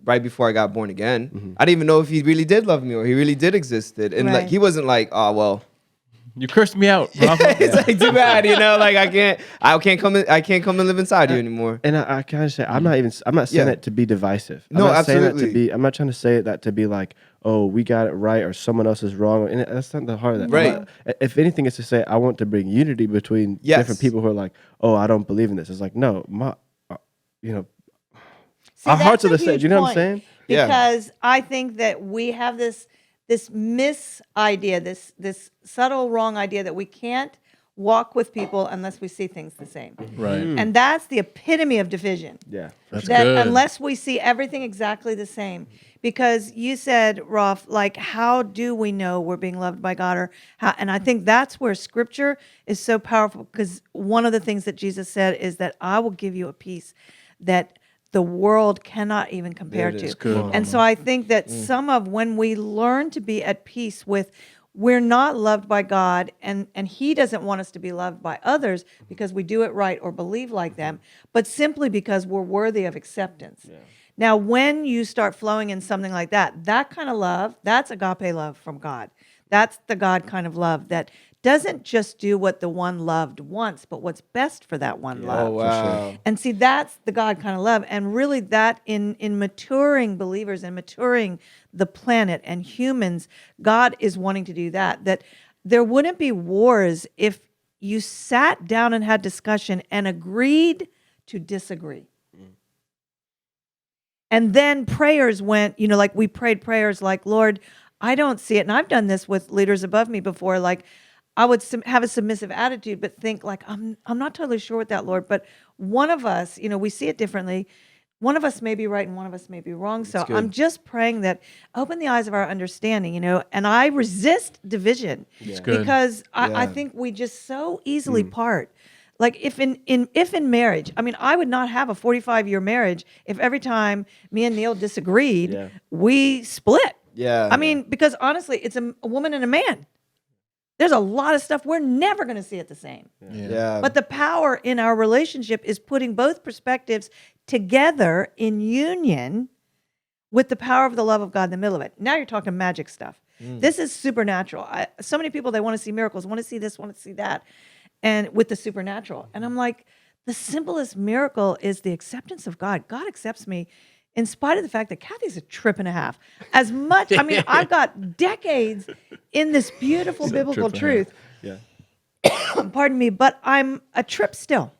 right before I got born again. I didn't even know if he really did love me or he really did existed. And like, Right. he wasn't like, oh, well, You cursed me out, Rafa. it's like too bad, like I can't come and live inside you anymore. And I kind of say, I'm not saying Yeah. it to be divisive. No, I'm not saying that absolutely. to be. I'm not trying to say that to be like, oh, we got it right or someone else is wrong. And that's not the heart of that. Right. If anything, it's to say I want to bring unity between Yes. different people who are like, oh, I don't believe in this. It's like, no, Our hearts that's are a the same. huge You know what I'm point, saying? Yeah. Because I think that we have this misidea, this subtle wrong idea that we can't walk with people unless we see things the same. Right. And that's the epitome of division. Yeah. That's That good. unless we see everything exactly the same. Because you said, Rolf, like, how do we know we're being loved by God? Or how, and I think that's where scripture is so powerful, because one of the things that Jesus said is that I will give you a peace that the world cannot even compare There it to. is. Good, And so I think that some of when we learn to be at peace with, we're not loved by God, and he doesn't want us to be loved by others because we do it right or believe like them, but simply because we're worthy of acceptance. Now, when you start flowing in something like that, that kind of love, that's agape love from God. That's the God kind of love that doesn't just do what the one loved wants, but what's best for that one love. Oh, wow. And see, that's the God kind of love. And really that in maturing believers and maturing the planet and humans, God is wanting to do that. That there wouldn't be wars if you sat down and had discussion and agreed to disagree. And then prayers went, like we prayed prayers like, Lord, I don't see it. And I've done this with leaders above me before. Like I would have a submissive attitude, but think like, I'm not totally sure with that, Lord. But one of us, we see it differently. One of us may be right and one of us may be wrong. So good. I'm just praying that open the eyes of our understanding, and I resist division good. because I Yeah. think we just so easily part. Like if in marriage, I mean, I would not have a 45-year marriage if every time me and Neil disagreed, Yeah. we split. Yeah. I mean, because honestly, it's a woman and a man. There's a lot of stuff we're never going to see it the same. Yeah. But the power in our relationship is putting both perspectives together in union with the power of the love of God in the middle of it. Now you're talking magic stuff. This is supernatural. So many people, they want to see miracles, want to see this, want to see that, and with the supernatural. And I'm like, the simplest miracle is the acceptance of God. God accepts me in spite of the fact that Kathy's a trip and a half. As much, I mean, I've got decades in this beautiful biblical truth. Yeah. Pardon me, but I'm a trip still.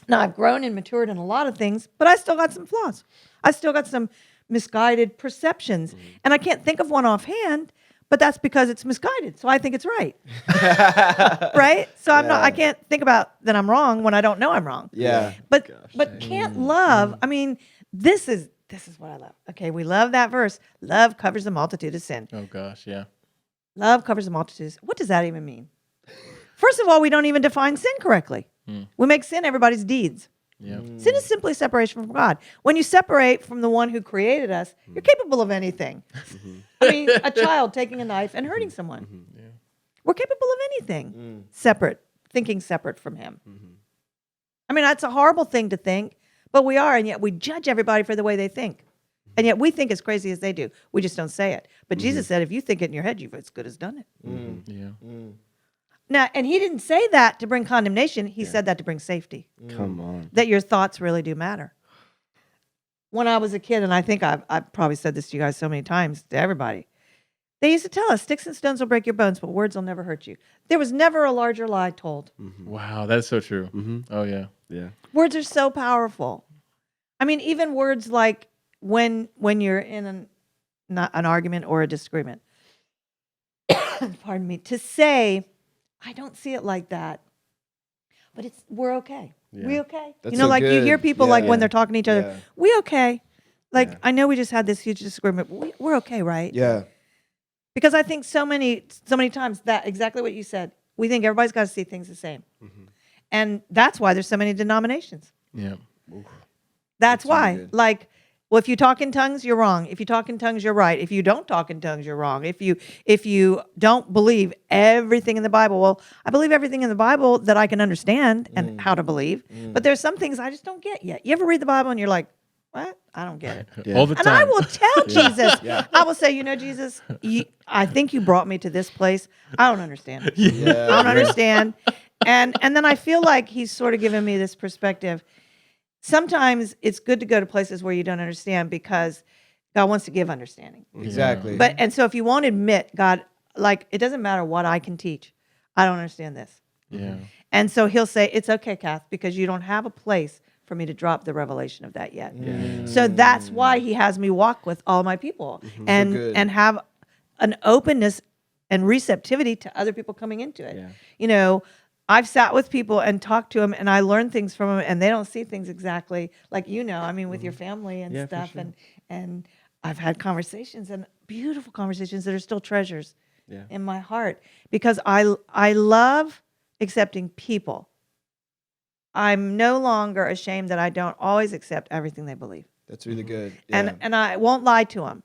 Now, I've grown and matured in a lot of things, but I still got some flaws. I still got some misguided perceptions. And I can't think of one offhand, but that's because it's misguided. So I think it's right. Right? So I can't think about that I'm wrong when I don't know I'm wrong. Yeah. But can't love, I mean, this is what I love. Okay, we love that verse. Love covers the multitude of sin. Oh gosh, yeah. Love covers the multitude. What does that even mean? First of all, we don't even define sin correctly. We make sin everybody's deeds. Yeah. Sin is simply separation from God. When you separate from the one who created us, you're capable of anything. I mean, a child taking a knife and hurting someone. We're capable of anything separate, thinking separate from him. I mean, that's a horrible thing to think, but we are, and yet we judge everybody for the way they think. And yet we think as crazy as they do. We just don't say it. But Jesus said, if you think it in your head, you've as good as done it. Yeah. Now, and he didn't say that to bring condemnation. He said that to bring safety. Come on. That your thoughts really do matter. When I was a kid, and I think I've probably said this to you guys so many times, to everybody, they used to tell us, sticks and stones will break your bones, but words will never hurt you. There was never a larger lie told. Wow, that's so true. Oh yeah. Yeah. Words are so powerful. I mean, even words like when you're in an argument or a disagreement, pardon me, to say, I don't see it like that, but we're okay. Yeah. We okay? That's you know, so like you good. hear people like when Yeah. they're talking to each other, Yeah. we okay? Like, Yeah. I know we just had this huge disagreement, but we're okay, right? Yeah. Because I think so many times that exactly what you said, we think everybody's got to see things the same. And that's why there's so many denominations. Yeah. That's That's why. really good. Like, well, if you talk in tongues, you're wrong. If you talk in tongues, you're right. If you don't talk in tongues, you're wrong. If you don't believe everything in the Bible, well, I believe everything in the Bible that I can understand and how to believe. But there's some things I just don't get yet. You ever read the Bible and you're like, what? I don't get it. Yeah. All the And time. I will tell Jesus, I will say, Jesus, I think you brought me to this place. I don't understand it. Yeah. I don't understand. And then I feel like he's sort of giving me this perspective. Sometimes it's good to go to places where you don't understand because God wants to give understanding. Exactly. And so if you won't admit, God, like, it doesn't matter what I can teach. I don't understand this. Yeah. And so he'll say, it's okay, Kath, because you don't have a place for me to drop the revelation of that yet. So that's why he has me walk with all my people and good. and have an openness and receptivity to other people coming into it. You know, I've sat with people and talked to them, and I learn things from them, and they don't see things exactly like I mean, with your family and stuff, and I've had conversations and beautiful conversations that are still treasures in my heart because I love accepting people. I'm no longer ashamed that I don't always accept everything they believe, That's really good. Yeah. and I won't lie to them.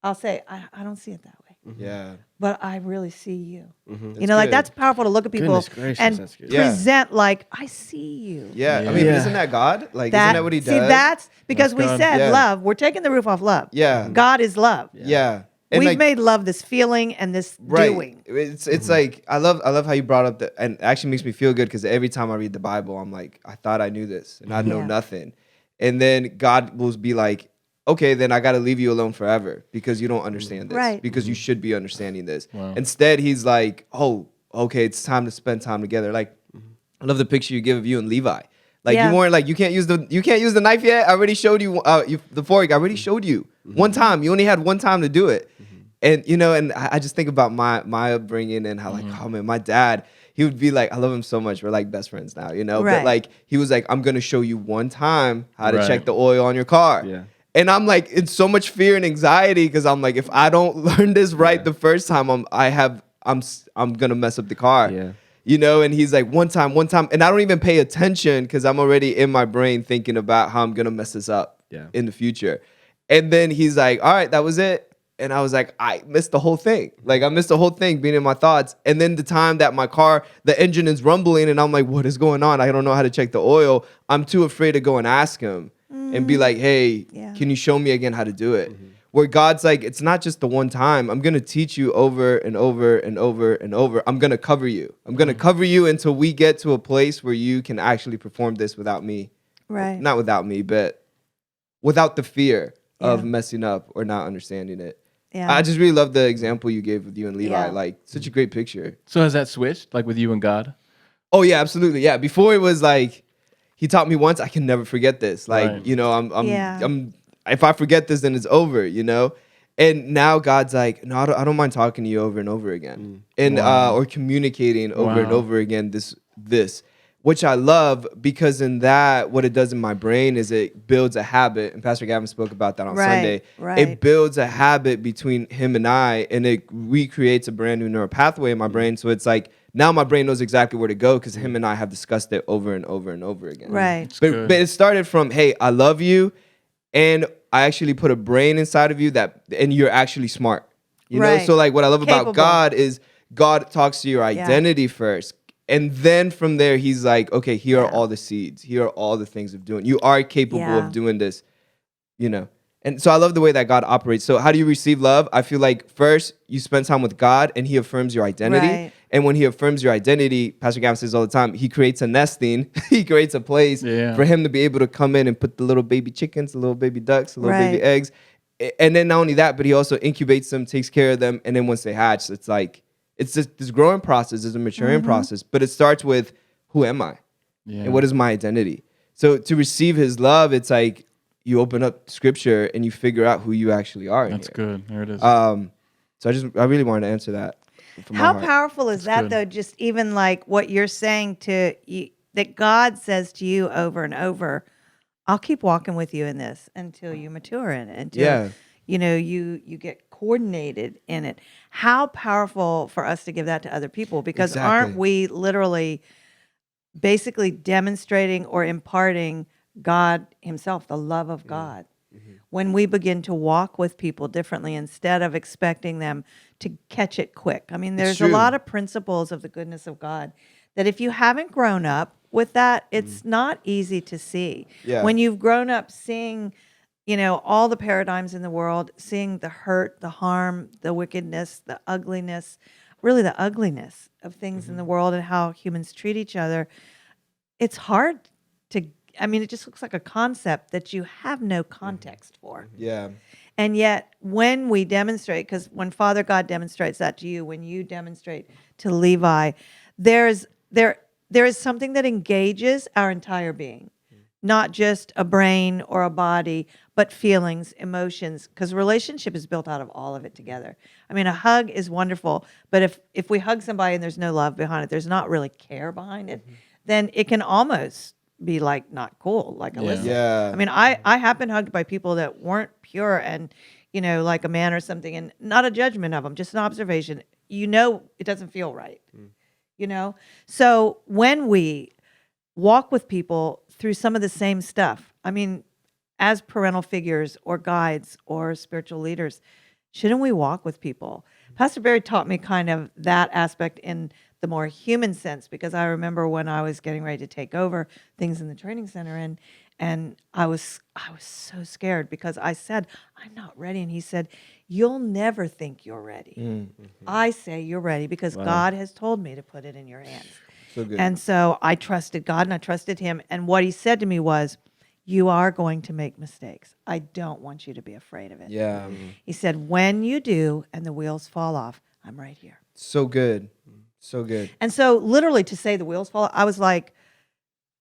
I'll say I don't see it that way. Yeah. But I really see you. That's You know, like good. that's powerful to look at people Goodness gracious, and that's good. Yeah. present like I see you. Yeah. I mean, Yeah. isn't that God? Like, isn't that what he does? See, that's because That's we God. said Yeah. love. We're taking the roof off love. Yeah. God is love. Yeah. And We've like, made love this feeling and this right. doing. It's like I love how you brought up the, and it actually makes me feel good because every time I read the Bible, I'm like, I thought I knew this and I know Yeah. nothing. And then God will be like, okay, then I got to leave you alone forever because you don't understand this. Right. Because you should be understanding this. Wow. Instead, he's like, oh, okay, it's time to spend time together. Like, I love the picture you give of you and Levi. Like Yeah. you weren't like you can't use the knife yet. I already showed you the fork. I already showed you one time. You only had one time to do it, and and I just think about my upbringing and how like oh man, my dad, he would be like, I love him so much. We're like best friends now, Right. But like he was like, I'm gonna show you one time how to Right. check the oil on your car. Yeah. And I'm like in so much fear and anxiety because I'm like, if I don't learn this right the first time, I'm gonna mess up the car. Yeah. And he's like, one time, and I don't even pay attention because I'm already in my brain thinking about how I'm gonna mess this up in the future. And then he's like, all right, that was it. And I was like, I missed the whole thing. Like I missed the whole thing being in my thoughts. And then the time that my car, the engine is rumbling and I'm like, what is going on? I don't know how to check the oil. I'm too afraid to go and ask him and be like, hey, can you show me again how to do it? Where God's like, it's not just the one time. I'm going to teach you over and over and over and over. I'm going to cover you. I'm going to cover you until we get to a place where you can actually perform this without me. Right. Not without me, but without the fear of Yeah. messing up or not understanding it. Yeah. I just really love the example you gave with you and Levi. Yeah. Like, such a great picture. So has that switched, like with you and God? Oh, yeah, absolutely. Yeah. Before it was like, he taught me once, I can never forget this. Like, Right. Yeah. I'm if I forget this, then it's over, And now God's like, no, I don't mind talking to you over and over again, and Wow. or communicating over and Wow. over again. This, which I love because in that, what it does in my brain is it builds a habit. And Pastor Gavin spoke about that on Right, Sunday. right. It builds a habit between him and I, and it recreates a brand new neural pathway in my brain. So it's like now my brain knows exactly where to go because him and I have discussed it over and over and over again. Right. good. But it started from, hey, I love you, and I actually put a brain inside of you and you're actually smart. Right. So like what I love Capable. about God is God talks to your identity first. And then from there, he's like, okay, here are all the seeds. Here are all the things of doing. You are capable of doing this, And so I love the way that God operates. So how do you receive love? I feel like first you spend time with God and he affirms your identity. Right. And when he affirms your identity, Pastor Gavin says all the time, he creates a nesting. He creates a place for him to be able to come in and put the little baby chickens, the little baby ducks, the little baby eggs. And then not only that, but he also incubates them, takes care of them. And then once they hatch, it's like, it's just this growing process, it's a maturing process. But it starts with, who am I? Yeah. And what is my identity? So to receive his love, it's like you open up scripture and you figure out who you actually are. in That's here. good. There it is. So I really wanted to answer that. From my How heart. powerful is that, good. though? Just even like what you're saying to you, that God says to you over and over, I'll keep walking with you in this until you mature in it, until you get coordinated in it. How powerful for us to give that to other people, because aren't Exactly. we literally basically demonstrating or imparting God himself, the love of God? When we begin to walk with people differently instead of expecting them to catch it quick. I mean, there's a true. lot of principles of the goodness of God that if you haven't grown up with that, it's not easy to see. Yeah. When you've grown up seeing, all the paradigms in the world, seeing the hurt, the harm, the wickedness, the ugliness, really the ugliness of things in the world and how humans treat each other, it's hard to, it just looks like a concept that you have no context for. Yeah. And yet, when we demonstrate, because when Father God demonstrates that to you, when you demonstrate to Levi, there is something that engages our entire being. not just a brain or a body, but feelings, emotions, because relationship is built out of all of it together. I mean, a hug is wonderful, but if we hug somebody and there's no love behind it, there's not really care behind it, then it can almost be like not cool, like illicit. Yeah. I mean, I have been hugged by people that weren't pure and, like a man or something, and not a judgment of them, just an observation. It doesn't feel right. So when we walk with people through some of the same stuff, I mean, as parental figures or guides or spiritual leaders, shouldn't we walk with people? Pastor Barry taught me kind of that aspect in the more human sense, because I remember when I was getting ready to take over things in the training center, and I was so scared because I said, I'm not ready. And he said, you'll never think you're ready. I say you're ready because God has told me to put it in your hands. So good. And so I trusted God and I trusted him. And what he said to me was, you are going to make mistakes. I don't want you to be afraid of it. Yeah. He said, when you do and the wheels fall off, I'm right here. So good. So good. And so literally to say the wheels fall off, I was like,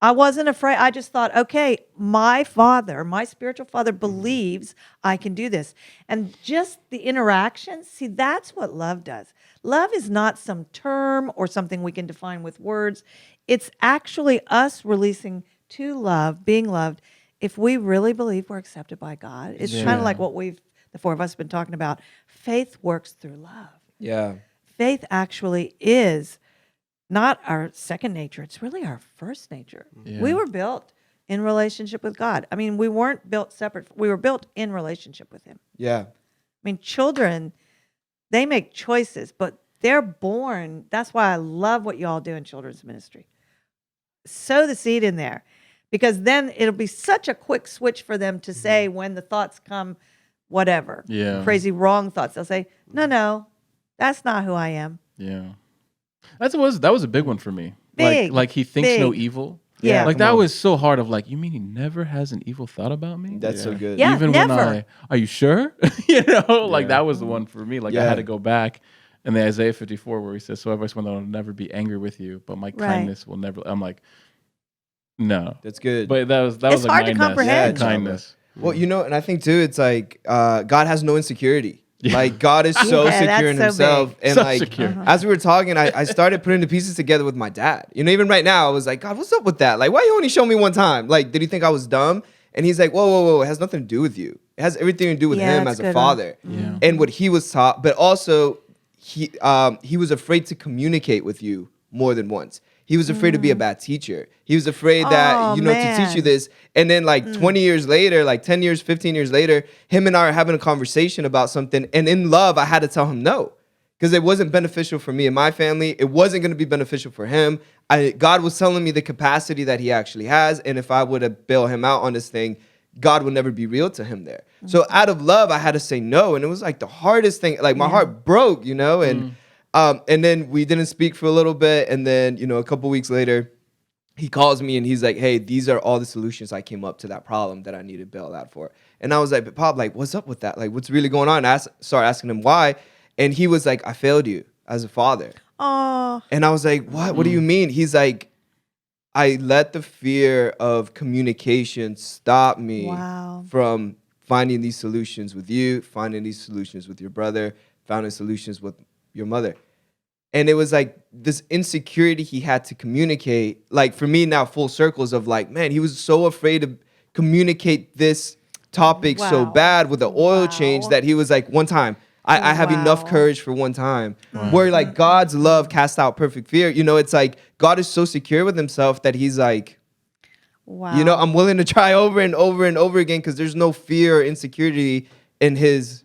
I wasn't afraid. I just thought, okay, my father, my spiritual father believes I can do this. And just the interaction, see, that's what love does. Love is not some term or something we can define with words. It's actually us releasing to love, being loved. If we really believe we're accepted by God, it's kind of like what the four of us have been talking about. Faith works through love. Yeah. Faith actually is not our second nature. It's really our first nature. Yeah. We were built in relationship with God. I mean, we weren't built separate. We were built in relationship with him. Yeah. I mean, children, they make choices, but they're born. That's why I love what you all do in children's ministry. Sow the seed in there, because then it'll be such a quick switch for them to say when the thoughts come, whatever, crazy wrong thoughts. They'll say, no, that's not who I am. Yeah. That was a big one for me. Big, like he thinks no big. evil. Yeah. Like come that on. was so hard of like, you mean he never has an evil thought about me? That's so good. Yeah. Even never. when are you sure? Like that was the one for me. Like I Yeah. had to go back. And the Isaiah 54 where he says, so every one that will never be angry with you, but my kindness will never. I'm like, no. That's good. But that was It's like hard to kindness. comprehend. Yeah, Kindness. Well, and I think too, it's like God has no insecurity. Like God is so Yeah, secure in that's so himself. big. And So like secure. as we were talking, I started putting the pieces together with my dad. Even right now, I was like, God, what's up with that? Like, why you only show me one time? Like, did he think I was dumb? And he's like, whoa. It has nothing to do with you. It has everything to do with him that's as a good father. Yeah. And what he was taught, but also he was afraid to communicate with you more than once. He was afraid to be a bad teacher. He was afraid that, Oh, to teach you man. this. And then like 20 years later, like 10 years, 15 years later, him and I are having a conversation about something. And in love, I had to tell him no, because it wasn't beneficial for me and my family. It wasn't going to be beneficial for him. God was telling me the capacity that he actually has. And if I would have bailed him out on this thing, God would never be real to him there. So out of love, I had to say no. And it was like the hardest thing. Like my heart broke, and then we didn't speak for a little bit. And then, a couple weeks later, he calls me and he's like, hey, these are all the solutions I came up to that problem that I needed to bail out for. And I was like, but Pop, like, what's up with that? Like, what's really going on? And I started asking him why. And he was like, I failed you as a father. Oh, And I was like, what? What do you mean? He's like, I let the fear of communication stop me wow. from finding these solutions with you, finding these solutions with your brother, finding solutions with your mother. And it was like this insecurity he had to communicate. Like for me now, full circles of like, man, he was so afraid to communicate this topic so Wow. bad with the oil change Wow. that he was like, one time, I have enough Wow. courage for one time. Where like God's love casts out perfect fear. It's like God is so secure with himself that he's like, Wow. I'm willing to try over and over and over again because there's no fear or insecurity in his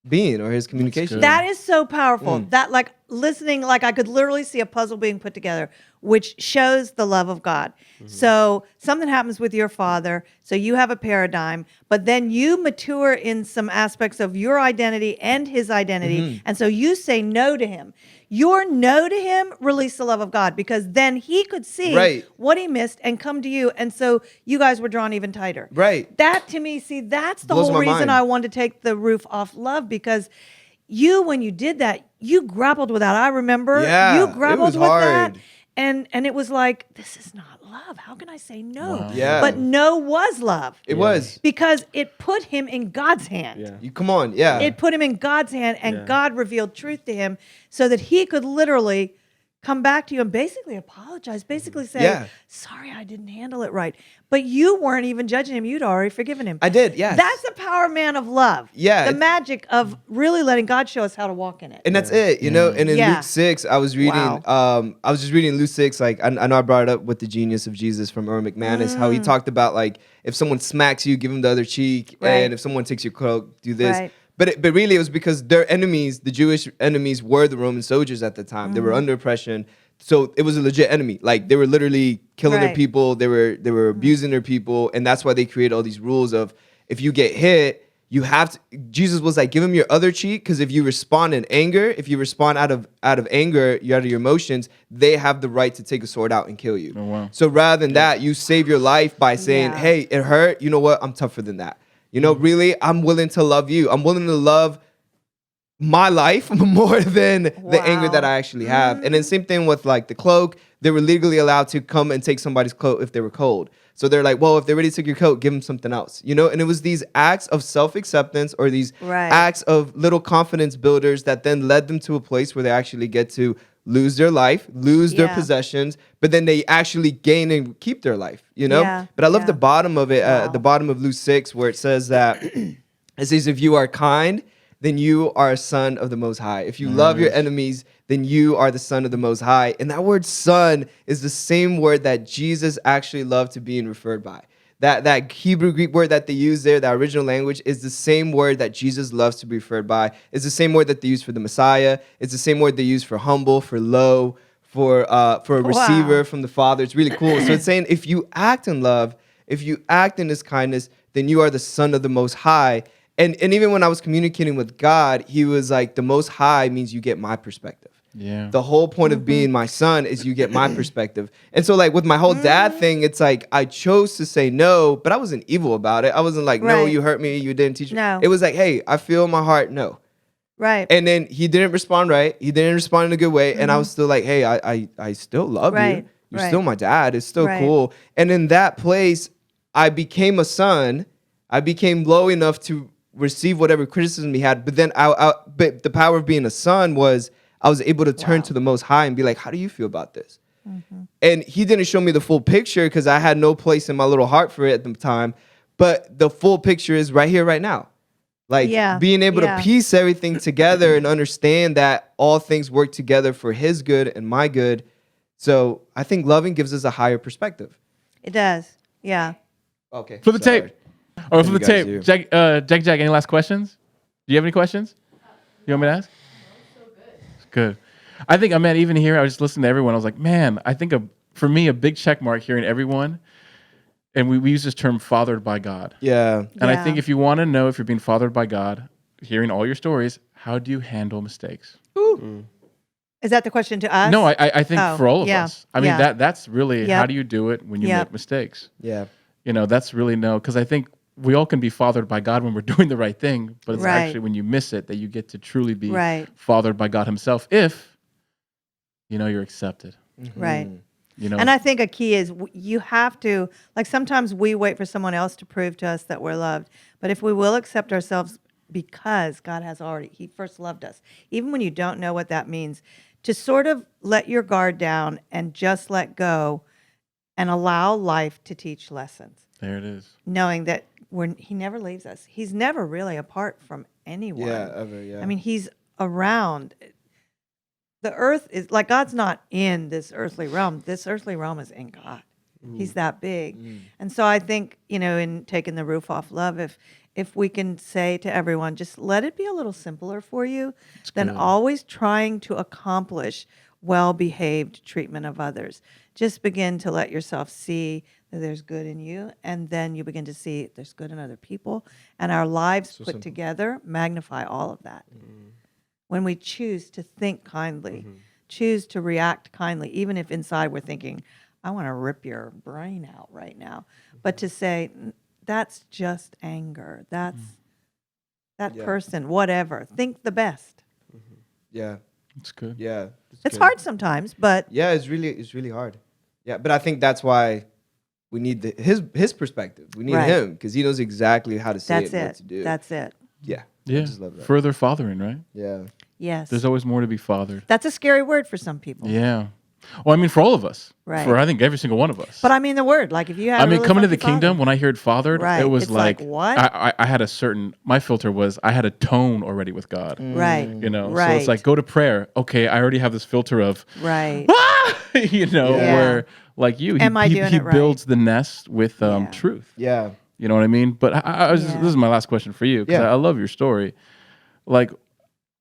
being or his communication. good. That is so powerful. That like listening, like I could literally see a puzzle being put together, which shows the love of God. So something happens with your father. So you have a paradigm, but then you mature in some aspects of your identity and his identity. And so you say no to him. Your no to him released the love of God, because then he could see Right. what he missed and come to you. And so you guys were drawn even tighter. Right. That to me, see, that's the Blows whole my reason mind. I wanted to take the roof off love, because when you did that, you grappled with that. I remember Yeah, you it grappled was with hard. that. And it was like, this is not love. How can I say no? Wow. Yeah. But no was love. It was. Because it put him in God's hand. Yeah. You come on. Yeah. It put him in God's hand, and Yeah. God revealed truth to him so that he could literally come back to you and basically apologize, basically say, Yeah. sorry, I didn't handle it right. But you weren't even judging him. You'd already forgiven him. I did. Yes. That's the power, man, of love. Yeah, The magic of really letting God show us how to walk in it. And that's it, you know. And in Yeah. Luke 6, I was reading. Wow. I was just reading Luke 6. Like I know I brought it up with the genius of Jesus from Erwin McManus, how he talked about like if someone smacks you, give him the other cheek, Right. and if someone takes your cloak, do this. Right. But really, it was because their enemies, the Jewish enemies, were the Roman soldiers at the time. They were under oppression, so it was a legit enemy. Like they were literally killing their Right. people. They were abusing their people, and that's why they created all these rules of if you get hit. You have to. Jesus was like, give him your other cheek, because if you respond in anger, if you respond out of anger, out of your emotions, they have the right to take a sword out and kill you. Oh, wow. So rather than that, you save your life by saying, Yeah. hey, it hurt. You know what? I'm tougher than that. You know, really, I'm willing to love you. I'm willing to love my life more than the anger that I actually have. And then same thing with like the cloak. They were legally allowed to come and take somebody's coat if they were cold. So they're like, well, if they already took your coat, give them something else, you know? And it was these acts of self-acceptance or these Right. acts of little confidence builders that then led them to a place where they actually get to lose their life, lose their Yeah. possessions, but then they actually gain and keep their life, you know? Yeah, But I love yeah. the bottom of it, Wow. the bottom of Luke 6, where it says that, it says, if you are kind, then you are a son of the Most High. If you love your enemies, then you are the son of the Most High. And that word son is the same word that Jesus actually loved to be referred by. That Hebrew Greek word that they use there, that original language, is the same word that Jesus loves to be referred by. It's the same word that they use for the Messiah. It's the same word they use for humble, for low, for a receiver from the Father. It's really cool. So it's saying if you act in love, if you act in this kindness, then you are the son of the Most High. And even when I was communicating with God, he was like, the Most High means you get my perspective. Yeah. The whole point of being my son is you get my perspective. And so like with my whole dad thing, it's like I chose to say no, but I wasn't evil about it. I wasn't like, no, Right. you hurt me, you didn't teach me. No. It was like, hey, I feel in my heart, no. Right. And then he didn't respond right. He didn't respond in a good way. And I was still like, hey, I still love you. Right. You're Right. still my dad. It's still Right. cool. And in that place, I became a son. I became low enough to receive whatever criticism he had. But then but the power of being a son was I was able to turn to the Most High and be like, how do you feel about this? And he didn't show me the full picture because I had no place in my little heart for it at the time. But the full picture is right here, right now. Like Yeah, being able yeah. to piece everything together and understand that all things work together for his good and my good. So I think loving gives us a higher perspective. It does. Yeah. Okay. Flip the sorry. tape. Or flip you the guys tape. do. Jack, any last questions? Do you have any questions? You want me to ask? Good. I think, man, even here, I was just listening to everyone. I was like, man, I think for me, a big check mark hearing everyone. And we use this term fathered by God. Yeah. And I Yeah. think if you want to know if you're being fathered by God, hearing all your stories, how do you handle mistakes? Is that the question to us? No, I think Oh, for all of yeah, us. I mean, yeah. that's really how Yep. do you do it when you Yep. make mistakes? Yeah. You know, that's really because I think we all can be fathered by God when we're doing the right thing, but it's Right. actually when you miss it that you get to truly be Right. fathered by God himself if, you know, you're accepted. Right. You know, And I think a key is you have to, like sometimes we wait for someone else to prove to us that we're loved. But if we will accept ourselves because God has already, he first loved us, even when you don't know what that means, to sort of let your guard down and just let go and allow life to teach lessons, there it is. knowing that he never leaves us. He's never really apart from anyone. Yeah. Ever. Yeah. I mean, he's around. The earth is like God's not in this earthly realm. This earthly realm is in God. He's that big. And so I think, you know, in taking the roof off love, if we can say to everyone, just let it be a little simpler for you than always trying to accomplish well-behaved treatment of others. Just begin to let yourself see that there's good in you, and then you begin to see there's good in other people, and our lives put together magnify all of that. When we choose to think kindly, choose to react kindly, even if inside we're thinking, I want to rip your brain out right now. But to say, that's just anger. That's that person, whatever. Think the best. yeah. It's good. Yeah. It's good. hard sometimes, but Yeah, it's really hard. Yeah, but I think that's why we need his perspective. We need Right. him because he knows exactly how to say that's it and what it. to do. That's it. Yeah. Yeah. I just love that. Further fathering, right? Yeah. Yes. There's always more to be fathered. That's a scary word for some people. Yeah. Well, I mean, for all of us. Right. For I think every single one of us. But I mean the word. Like if you had I a mean, really coming to the funky father- kingdom, when I heard fathered, Right. it was It's like, like what? I had a certain, my filter was I had a tone already with God. Right. You know, so Right. it's like go to prayer. Okay, I already have this filter of, Right. you know, Yeah. where like you, Am I doing he it right? builds the nest with Yeah. truth. Yeah. You know what I mean? But I was Yeah. this is my last question for you because Yeah. I love your story. Like,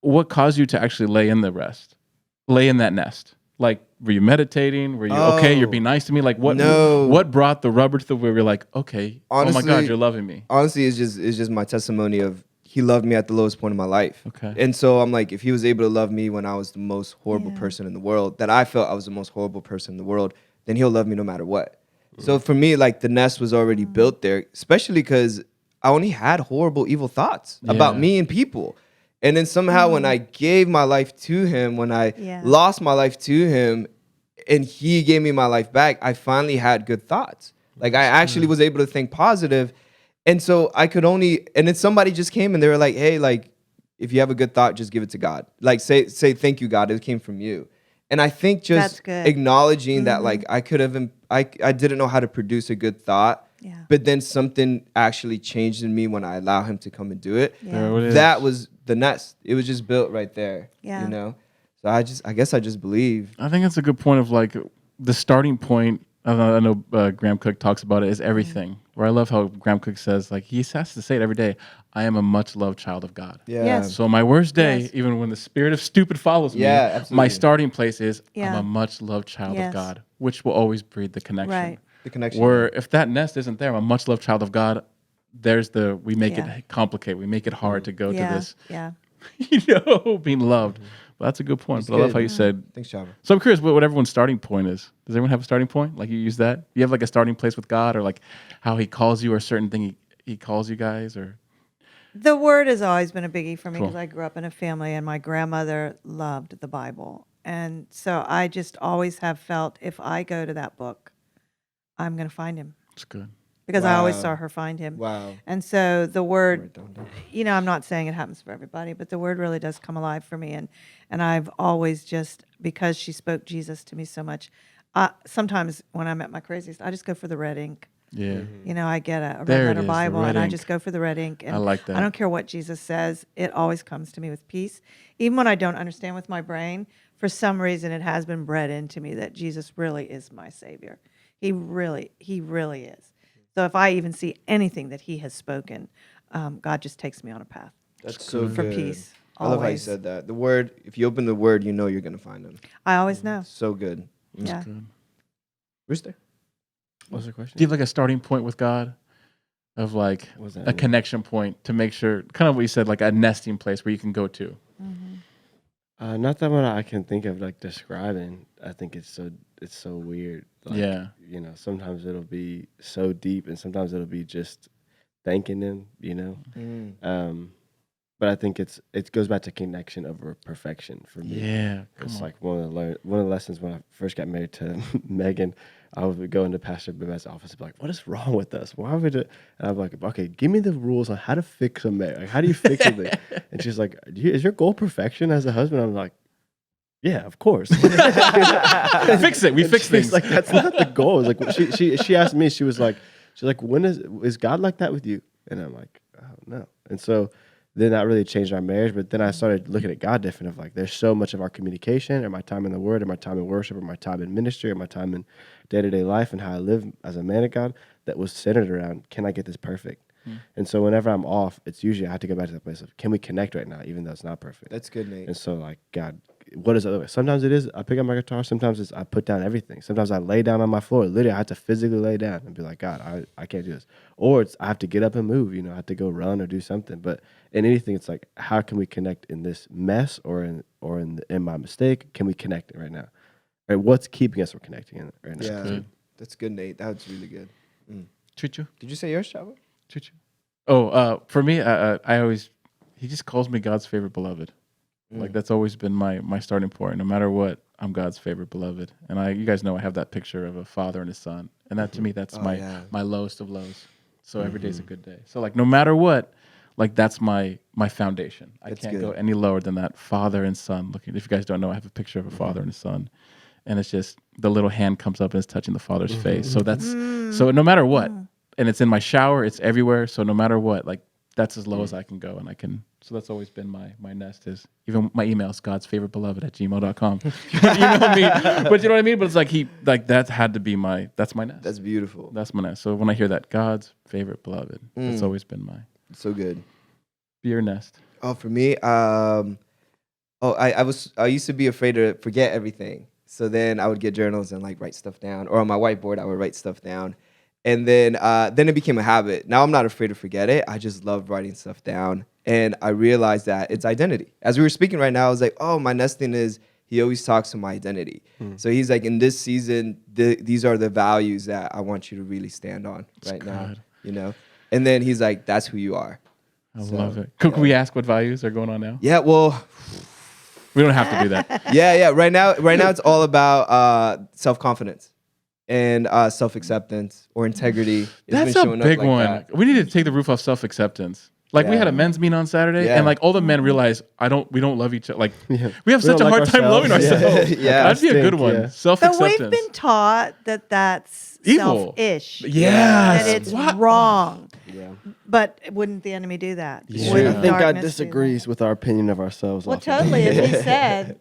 what caused you to actually lay in that nest? Like, were you meditating? Were you okay? You're Oh. being nice to me. Like, No. what brought the rubber to the where you're like, okay, oh my God, Honestly- you're loving me. Honestly, it's just my testimony of he loved me at the lowest point of my life. Okay. And so I'm like, if he was able to love me when I was the most horrible Yeah. person in the world, that I felt I was the most horrible person in the world, then he'll love me no matter what. So for me, like the nest was already built there, especially because I only had horrible, evil thoughts about Yeah. me and people. And then somehow when I gave my life to him, when I Yeah. lost my life to him, and he gave me my life back, I finally had good thoughts. Like I actually was able to think positive. And so I could only, and then somebody just came and they were like, hey, like, if you have a good thought, just give it to God. Like say thank you, God. It came from you. And I think That's just good. acknowledging that like I could have, I didn't know how to produce a good thought, Yeah. but then something actually changed in me when I allow him to come and do it. Yeah. There it is. That was the nest. It was just built right there. Yeah. You know? So I guess I just believe. I think that's a good point of like the starting point. I know Graham Cook talks about it is everything. Where I love how Graham Cook says like he has to say it every day. I am a much loved child of God. Yeah. Yes. So my worst day, Yes. even when the spirit of stupid follows me, Yeah, absolutely. my starting place is I'm Yeah. a much loved child Yes. of God, which will always breed the connection. Right. The connection. Where if that nest isn't there, I'm a much loved child of God. There's we make Yeah. it complicated. We make it hard to go Yeah. to this, Yeah. being loved. But that's a good point. That's But I love good. how you said. Thanks, Chava. So I'm curious what everyone's starting point is. Does everyone have a starting point? Like you use that? You have like a starting place with God, or like how He calls you, or a certain thing He calls you guys, or The word has always been a biggie for me Cool. because I grew up in a family and my grandmother loved the Bible. And so I just always have felt if I go to that book, I'm going to find him it's good. because I always Wow. saw her find him. Wow. And so the word, Right down. you know, I'm not saying it happens for everybody, but the word really does come alive for me. And I've always just, because she spoke Jesus to me so much, sometimes when I'm at my craziest, I just go for the red ink. Yeah. You know, I get a red There it letter is, the Bible red and I ink. just go for the red ink. And I like that. I don't care what Jesus says. It always comes to me with peace. Even when I don't understand with my brain, for some reason it has been bred into me that Jesus really is my Savior. He really is. So if I even see anything that he has spoken, God just takes me on a path That's so for good. peace. I love how you always. said that. The word, if you open the word, you know you're going to find him. I always know. So good. Yeah. Good. Rooster? What's the question? Do you have like a starting point with God of like What does that a mean? connection point to make sure, kind of what you said, like a nesting place where you can go to? Not that one I can think of like describing. I think it's so weird. Like, Yeah. You know, sometimes it'll be so deep, and sometimes it'll be just thanking him. You know. But I think it goes back to connection over perfection for me. Yeah. It's like one of the lessons when I first got married to Megan. I would go into Pastor Bimet's office and be like, "What is wrong with us? Why are we?" And I'm like, "Okay, give me the rules on how to fix a marriage. Like, how do you fix something?" And she's like, "Is your goal perfection as a husband?" I'm like, "Yeah, of course." Fix it. We And fix she's things. like, that's not the goal. It's like she asked me. She's like, when is God like that with you? And I'm like, oh no. And so then that really changed our marriage. But then I started looking at God different. Of like, there's so much of our communication, or my time in the Word, or my time in worship, or my time in ministry, or my time in day-to-day life, and how I live as a man of God, that was centered around, can I get this perfect? And so whenever I'm off, it's usually I have to go back to that place of, can we connect right now, even though it's not perfect? That's good, Nate. And so, like, God, what is the other way? Sometimes it is I pick up my guitar. Sometimes it's I put down everything. Sometimes I lay down on my floor. Literally, I have to physically lay down and be like, God, I can't do this. Or it's I have to get up and move. You know, I have to go run or do something. But in anything, it's like, how can we connect in this mess or in my mistake? Can we connect right now? Or what's keeping us from connecting in right now? Yeah. good. That's good, Nate. That was really good. Chuchu. Did you say yours, Chava? Chuchu. Oh, for me, I always, he just calls me God's favorite beloved. Like that's always been my starting point. No matter what, I'm God's favorite beloved. And you guys know I have that picture of a father and a son. And that to me, that's my lowest of lows. So every day's a good day. So like no matter what, like that's my foundation. I can't go any lower than that father and son. Looking, if you guys don't know, I have a picture of a father and a son. And it's just the little hand comes up and it's touching the father's face. So that's so no matter what, and it's in my shower, it's everywhere. So no matter what, like that's as low as I can go, and I can. So that's always been my nest. Is even my email is godsfavoritebeloved@gmail.com. Email me, but you know what I mean. But it's like that had to be that's my nest. That's beautiful. That's my nest. So when I hear that God's favorite beloved, that's always been so good. Be your nest. Oh, for me, I used to be afraid to forget everything. So then I would get journals and like write stuff down, or on my whiteboard I would write stuff down, and then it became a habit. Now I'm not afraid to forget it. I just love writing stuff down, and I realized that it's identity. As we were speaking right now, I was like, oh, my nesting is he always talks to my identity. So he's like, in this season, these are the values that I want you to really stand on now, you know. And then he's like, that's who you are. I love it. Can we ask what values are going on now? Yeah, well. We don't have to do that. Yeah. Right now it's all about self-confidence and self-acceptance or integrity. That's a big one. We need to take the roof off self-acceptance. Like we had a men's meeting on Saturday, and like all the men realized we don't love each other. Like we have such a hard time loving ourselves. That'd be a good one. But Self-acceptance. we've been taught that that's evil, selfish. Yeah, that it's wrong. Yeah. But wouldn't the enemy do that? Yeah. Wouldn't I think God darkness do disagrees with our opinion of ourselves. Well, often. totally. As he said,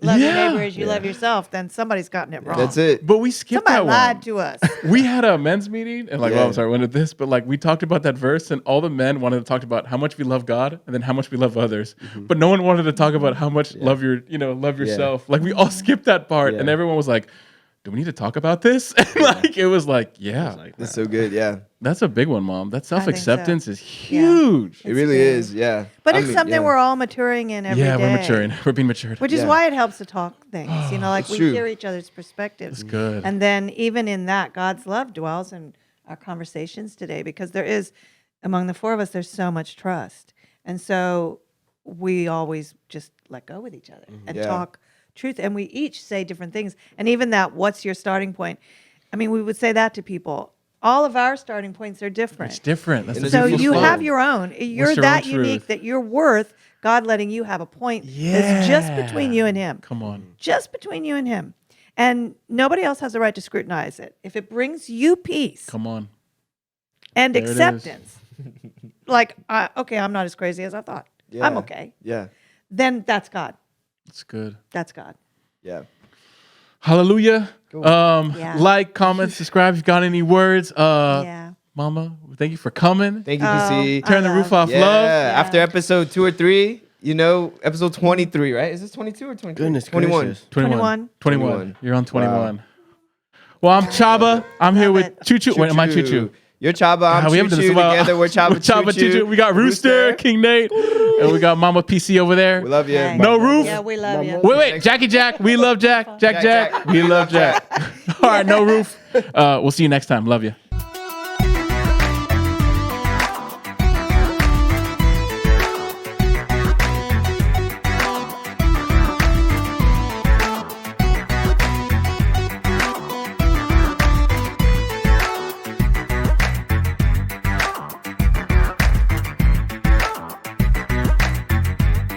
love your neighbor as you love yourself, then somebody's gotten it wrong. That's it. But we skipped Somebody that lied one. to us. We had a men's meeting, and like, Yeah. oh, I'm sorry, when did this? But like, we talked about that verse, and all the men wanted to talk about how much we love God, and then how much we love others. But no one wanted to talk about how much love yourself. Like we all skipped that part, and everyone was like, do we need to talk about this? And like, it was like, yeah, That's so good. Yeah. that's a big one, Mom. That self-acceptance is Yeah. huge. It really big. is. Yeah. But I it's mean, something yeah. we're all maturing in every day. Yeah, we're maturing. We're being matured. Which is Yeah. why it helps to talk things. You know, like It's we true. hear each other's perspectives. It's good. And then even in that, God's love dwells in our conversations today because there is, among the four of us, there's so much trust. And so we always just let go with each other and Yeah. talk truth. And we each say different things. And even that, what's your starting point? I mean, we would say that to people. All of our starting points are different. It's different. That's And the it's So beautiful you flow. have your own. You're your that own unique truth? that you're worth God letting you have a point that's just between you and him. Come on. Just between you and him. And nobody else has the right to scrutinize it. If it brings you peace Come on. and There it is. acceptance, like, okay, I'm not as crazy as I thought. I'm Yeah. okay. Yeah. Then that's God. It's good. That's God. Yeah. Hallelujah. Yeah. Like, comment, subscribe if you've got any words. Yeah. Mama, thank you for coming. Thank you, PC. Turn the roof off, Yeah. love. After episode 2 or 3, you know, episode 23, right? Is this 22 or 23? Goodness 21. gracious. 21. 21. You're on 21. Well, I'm Chaba. I'm here Love with it. Choo Choo. Wait, am I Choo Choo? You're Chaba. I'm we haven't done Choo this Choo. in a while. Together, we're Chaba, Chaba Choo Choo. We got Rooster, King Nate, and we got Mama PC over there. We love you. Right. No roof. Yeah, we love you. Wait, Jackie Jack. We love Jack. Jack. Jack. We love Jack. All right, no roof. We'll see you next time. Love you.